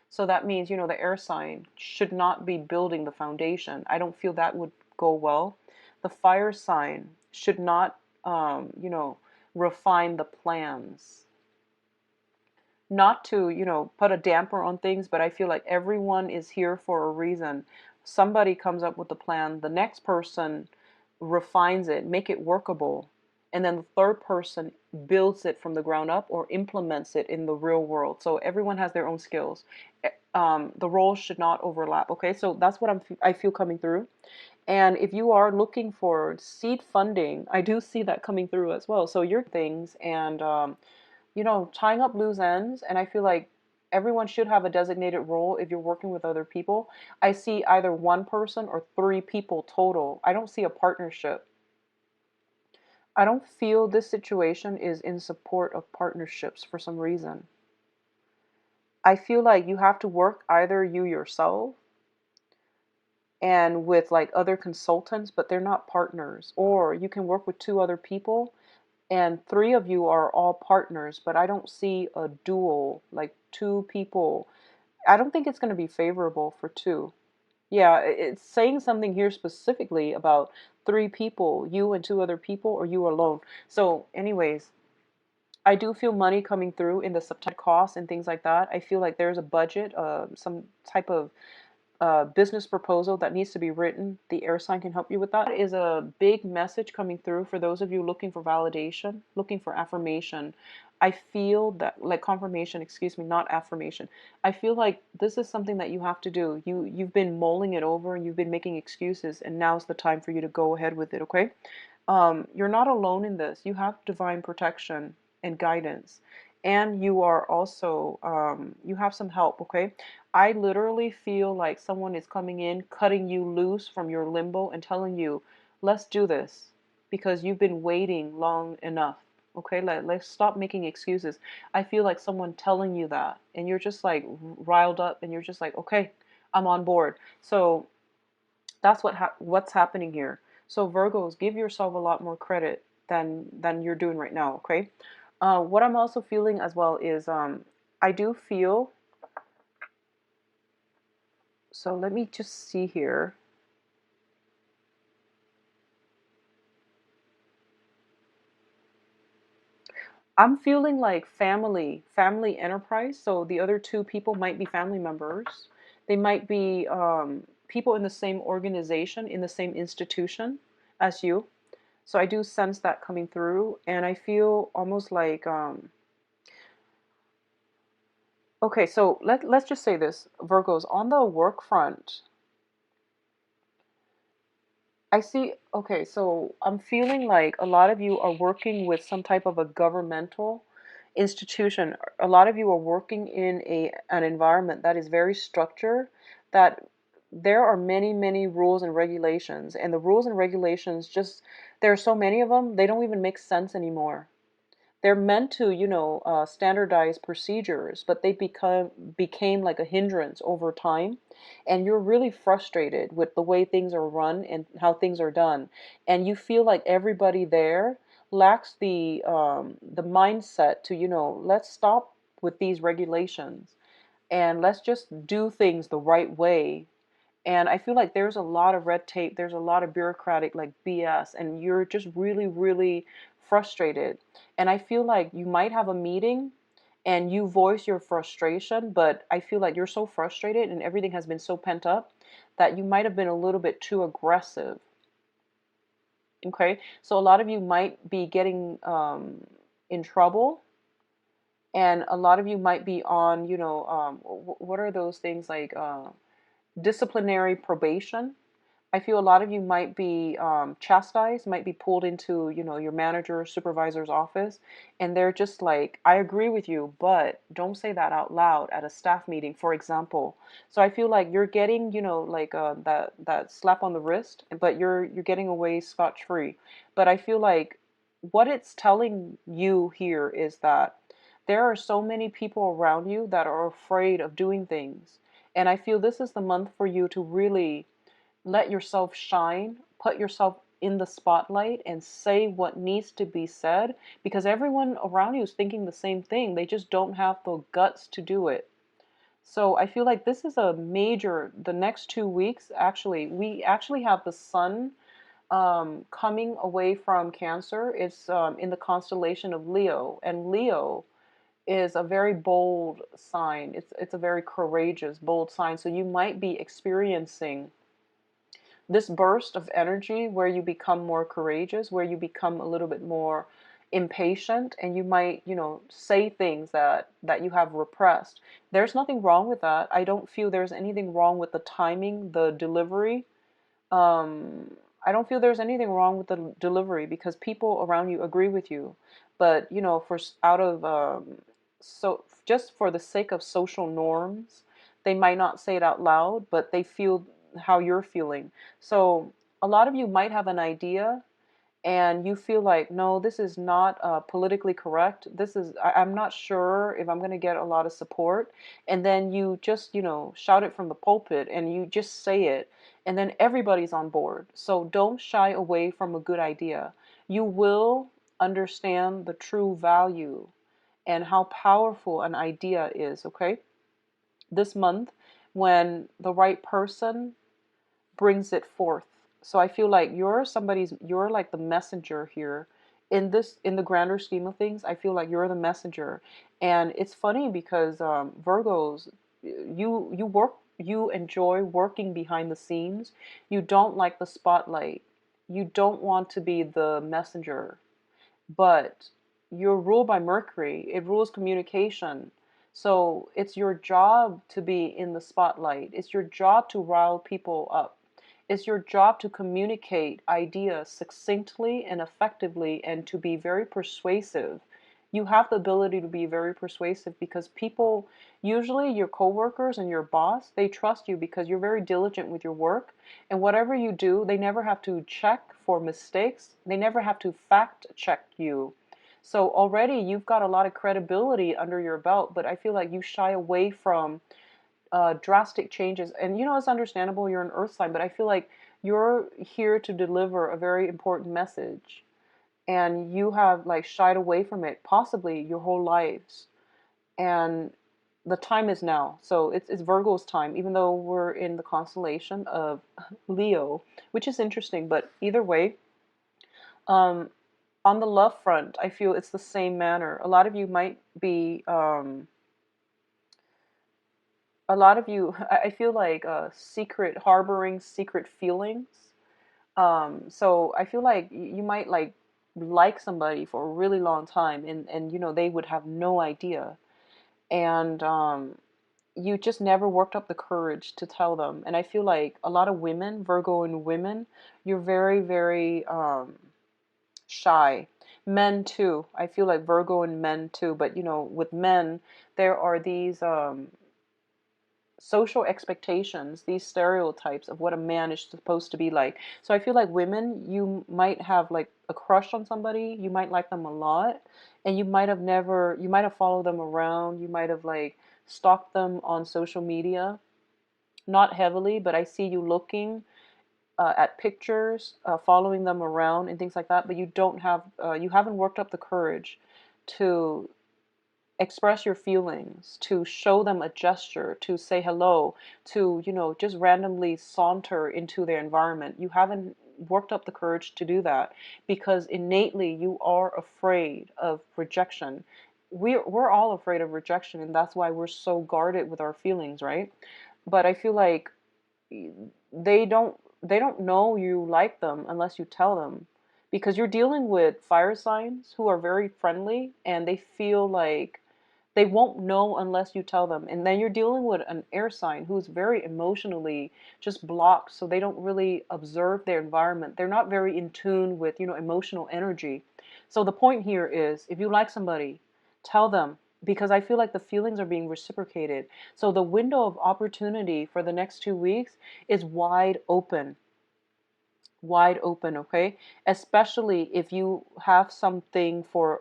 So that means, the air sign should not be building the foundation. I don't feel that would go well. The fire sign should not, refine the plans. Not to, put a damper on things, but I feel like everyone is here for a reason. Somebody comes up with a plan, the next person refines it, make it workable, and then the third person builds it from the ground up or implements it in the real world. So everyone has their own skills. The roles should not overlap. Okay, so that's what I feel coming through. And if you are looking for seed funding, I do see that coming through as well. So your things, and tying up loose ends. And I feel like everyone should have a designated role if you're working with other people. I see either one person or three people total. I don't see a partnership. I don't feel this situation is in support of partnerships for some reason. I feel like you have to work either you yourself and with like other consultants, but they're not partners. Or you can work with two other people and three of you are all partners, but I don't see a dual, like two people. I don't think it's going to be favorable for two. Yeah, it's saying something here specifically about three people, you and two other people, or you alone. So, anyways, I do feel money coming through in the September costs and things like that. I feel like there's a budget, some type of business proposal that needs to be written. The air sign can help you with that. That is a big message coming through for those of you looking for validation, looking for affirmation. I feel that, like, confirmation, excuse me, not affirmation. I feel like this is something that you have to do. You've been mulling it over and you've been making excuses, and now's the time for you to go ahead with it, okay? You're not alone in this. You have divine protection and guidance. And you are also, you have some help, okay? I literally feel like someone is coming in, cutting you loose from your limbo and telling you, let's do this because you've been waiting long enough. Okay, let's stop making excuses. I feel like someone telling you that, and you're just like riled up, and you're just like, okay, I'm on board. So that's what's happening here. So Virgos, give yourself a lot more credit than you're doing right now. Okay. What I'm also feeling as well is I do feel. So let me just see here. I'm feeling like family enterprise. So the other two people might be family members. They might be people in the same organization, in the same institution as you. So I do sense that coming through, and I feel almost like okay. So let's just say this, Virgos, on the work front. I see. Okay, so I'm feeling like a lot of you are working with some type of a governmental institution. A lot of you are working in an environment that is very structured, that there are many rules and regulations, and the rules and regulations just there are so many of them, they don't even make sense anymore. They're meant to, standardize procedures, but they became like a hindrance over time, and you're really frustrated with the way things are run and how things are done, and you feel like everybody there lacks the mindset to, let's stop with these regulations and let's just do things the right way. And I feel like there's a lot of red tape, there's a lot of bureaucratic like BS, and you're just really frustrated. And I feel like you might have a meeting and you voice your frustration, but I feel like you're so frustrated and everything has been so pent up that you might have been a little bit too aggressive. Okay, so a lot of you might be getting in trouble, and a lot of you might be on, what are those things like disciplinary probation. I feel a lot of you might be chastised, might be pulled into, your manager or supervisor's office, and they're just like, I agree with you, but don't say that out loud at a staff meeting, for example. So I feel like you're getting, like that slap on the wrist, but you're getting away scotch-free. But I feel like what it's telling you here is that there are so many people around you that are afraid of doing things. And I feel this is the month for you to really let yourself shine, put yourself in the spotlight and say what needs to be said, because everyone around you is thinking the same thing. They just don't have the guts to do it. So I feel like this is a major, the next 2 weeks, actually, we actually have the sun coming away from Cancer. It's in the constellation of Leo, and Leo is a very bold sign. It's a very courageous, bold sign. So you might be experiencing this burst of energy where you become more courageous, where you become a little bit more impatient, and you might, say things that you have repressed. There's nothing wrong with that. I don't feel there's anything wrong with the timing, the delivery. um, I don't feel there's anything wrong with the delivery because people around you agree with you. But for out of so just for the sake of social norms, they might not say it out loud, but they feel how you're feeling. So a lot of you might have an idea and you feel like, no, this is not politically correct. I'm not sure if I'm going to get a lot of support. And then you just, shout it from the pulpit and you just say it. And then everybody's on board. So don't shy away from a good idea. You will understand the true value and how powerful an idea is, okay? This month, when the right person brings it forth. So I feel like you're like the messenger here in the grander scheme of things. I feel like you're the messenger. And it's funny because Virgos, you enjoy working behind the scenes. You don't like the spotlight. You don't want to be the messenger. But you're ruled by Mercury. It rules communication. So it's your job to be in the spotlight. It's your job to rile people up. It's your job to communicate ideas succinctly and effectively and to be very persuasive. You have the ability to be very persuasive because people, usually your coworkers and your boss, they trust you because you're very diligent with your work. And whatever you do, they never have to check for mistakes. They never have to fact check you. So already you've got a lot of credibility under your belt, but I feel like you shy away from drastic changes. And it's understandable, you're an earth sign, but I feel like you're here to deliver a very important message. And you have like shied away from it, possibly your whole lives. And the time is now. So it's Virgo's time, even though we're in the constellation of Leo, which is interesting. But either way, um, on the love front, I feel it's the same manner. A lot of you might be, a lot of you, I feel like secret, harboring secret feelings. So I feel like you might like somebody for a really long time, and they would have no idea. And you just never worked up the courage to tell them. And I feel like a lot of women, Virgo and women, you're very, very shy. Men too. I feel like Virgo and men too. But with men, there are these social expectations, these stereotypes of what a man is supposed to be like. So I feel like women, you might have like a crush on somebody, you might like them a lot, and you might have followed them around, you might have like stalked them on social media, not heavily, but I see you looking at pictures, following them around and things like that, but you haven't worked up the courage to express your feelings, to show them a gesture, to say hello, to, just randomly saunter into their environment. You haven't worked up the courage to do that because innately you are afraid of rejection. We're all afraid of rejection, and that's why we're so guarded with our feelings, right? But I feel like they don't know you like them unless you tell them, because you're dealing with fire signs who are very friendly and they feel like they won't know unless you tell them. And then you're dealing with an air sign who's very emotionally just blocked, so they don't really observe their environment. They're not very in tune with, emotional energy. So the point here is, if you like somebody, tell them, because I feel like the feelings are being reciprocated. So the window of opportunity for the next 2 weeks is wide open. Wide open, okay? Especially if you have something for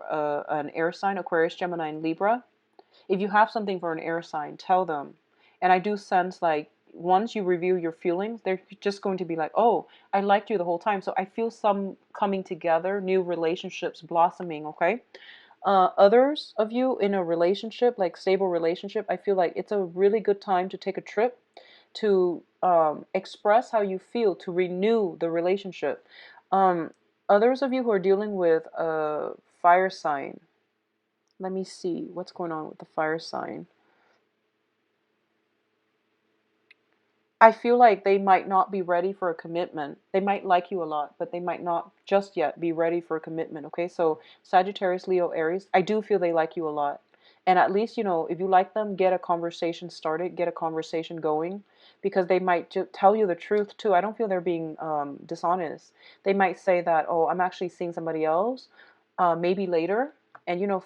an air sign, Aquarius, Gemini, and Libra. If you have something for an air sign, tell them. And I do sense like once you review your feelings, they're just going to be like, oh, I liked you the whole time. So I feel some coming together, new relationships blossoming, okay? Others of you in a relationship, like stable relationship, I feel like it's a really good time to take a trip to express how you feel, to renew the relationship. Um, Others of you who are dealing with a fire sign, let me see what's going on with the fire sign. I feel like they might not be ready for a commitment. They might like you a lot, but they might not just yet be ready for a commitment. Okay, so Sagittarius, Leo, Aries, I do feel they like you a lot. And at least, if you like them, get a conversation started, get a conversation going, because they might tell you the truth too. I don't feel they're being dishonest. They might say that, oh, I'm actually seeing somebody else, maybe later. And,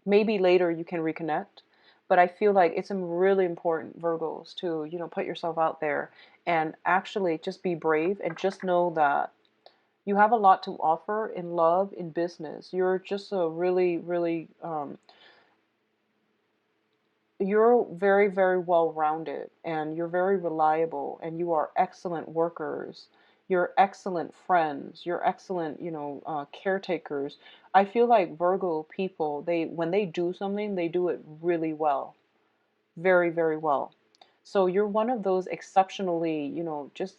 maybe later you can reconnect. But I feel like it's really important, Virgos, to put yourself out there and actually just be brave and just know that you have a lot to offer in love, in business. You're just a really, really you're very, very well rounded, and you're very reliable, and you are excellent workers. You're excellent friends. You're excellent, caretakers. I feel like Virgo people, when they do something, they do it really well, very, very well. So you're one of those exceptionally, just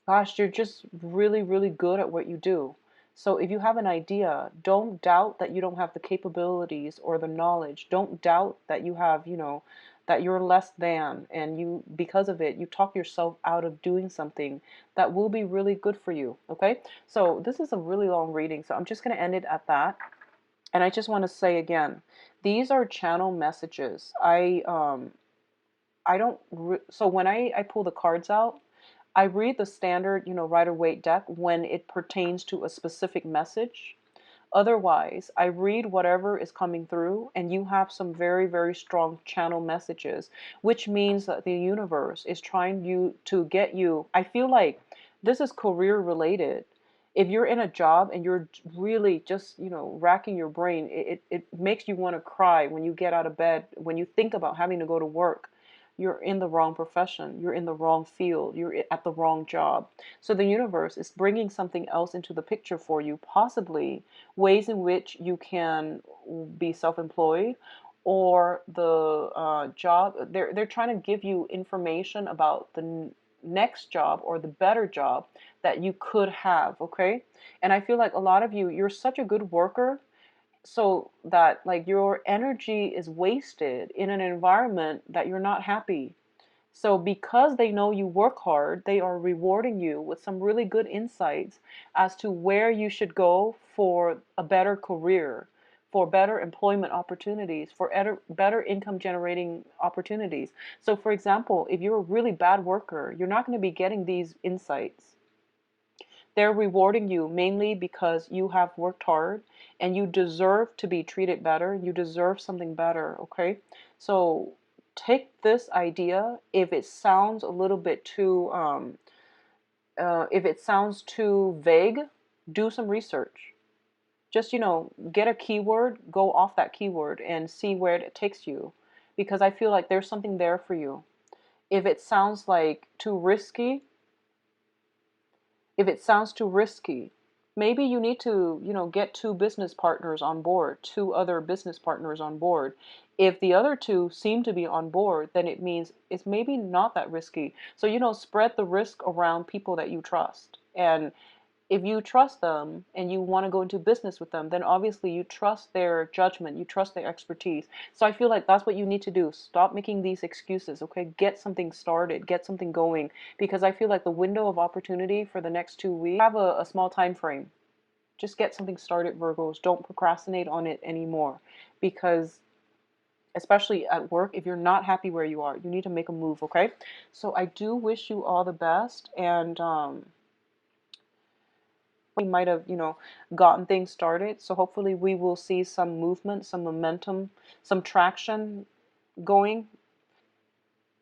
gosh, you're just really, really good at what you do. So if you have an idea, don't doubt that you don't have the capabilities or the knowledge. Don't doubt that you have, that you're less than, and you, because of it, you talk yourself out of doing something that will be really good for you. Okay, so this is a really long reading, so I'm just going to end it at that. And I just want to say again, these are channel messages. I don't so when I pull the cards out, I read the standard, Rider-Waite deck when it pertains to a specific message. Otherwise, I read whatever is coming through, and you have some very, very strong channel messages, which means that the universe is trying to get you. I feel like this is career related. If you're in a job and you're really just, racking your brain, it makes you want to cry when you get out of bed, when you think about having to go to work. You're in the wrong profession, you're in the wrong field, you're at the wrong job. So the universe is bringing something else into the picture for you, possibly ways in which you can be self-employed, or the job. They're trying to give you information about the next job or the better job that you could have. Okay, and I feel like a lot of you, you're such a good worker, so that like your energy is wasted in an environment that you're not happy. So because they know you work hard, they are rewarding you with some really good insights as to where you should go for a better career, for better employment opportunities, for better income generating opportunities. So for example, if you're a really bad worker, you're not going to be getting these insights. They're rewarding you mainly because you have worked hard and you deserve to be treated better. You deserve something better, okay? So take this idea. If it sounds a little bit too, if it sounds too vague, do some research. Just, get a keyword, go off that keyword and see where it takes you. Because I feel like there's something there for you. If it sounds like too risky, if it sounds too risky, maybe you need to, get two business partners on board, two other business partners on board. If the other two seem to be on board, then it means it's maybe not that risky. So, spread the risk around people that you trust. And if you trust them and you want to go into business with them, then obviously you trust their judgment, you trust their expertise. So I feel like that's what you need to do. Stop making these excuses, okay? Get something started, get something going, because I feel like the window of opportunity for the next 2 weeks, have a small time frame. Just get something started, Virgos. Don't procrastinate on it anymore, because especially at work, if you're not happy where you are, you need to make a move, okay? So I do wish you all the best, and we might have, gotten things started. So hopefully we will see some movement, some momentum, some traction going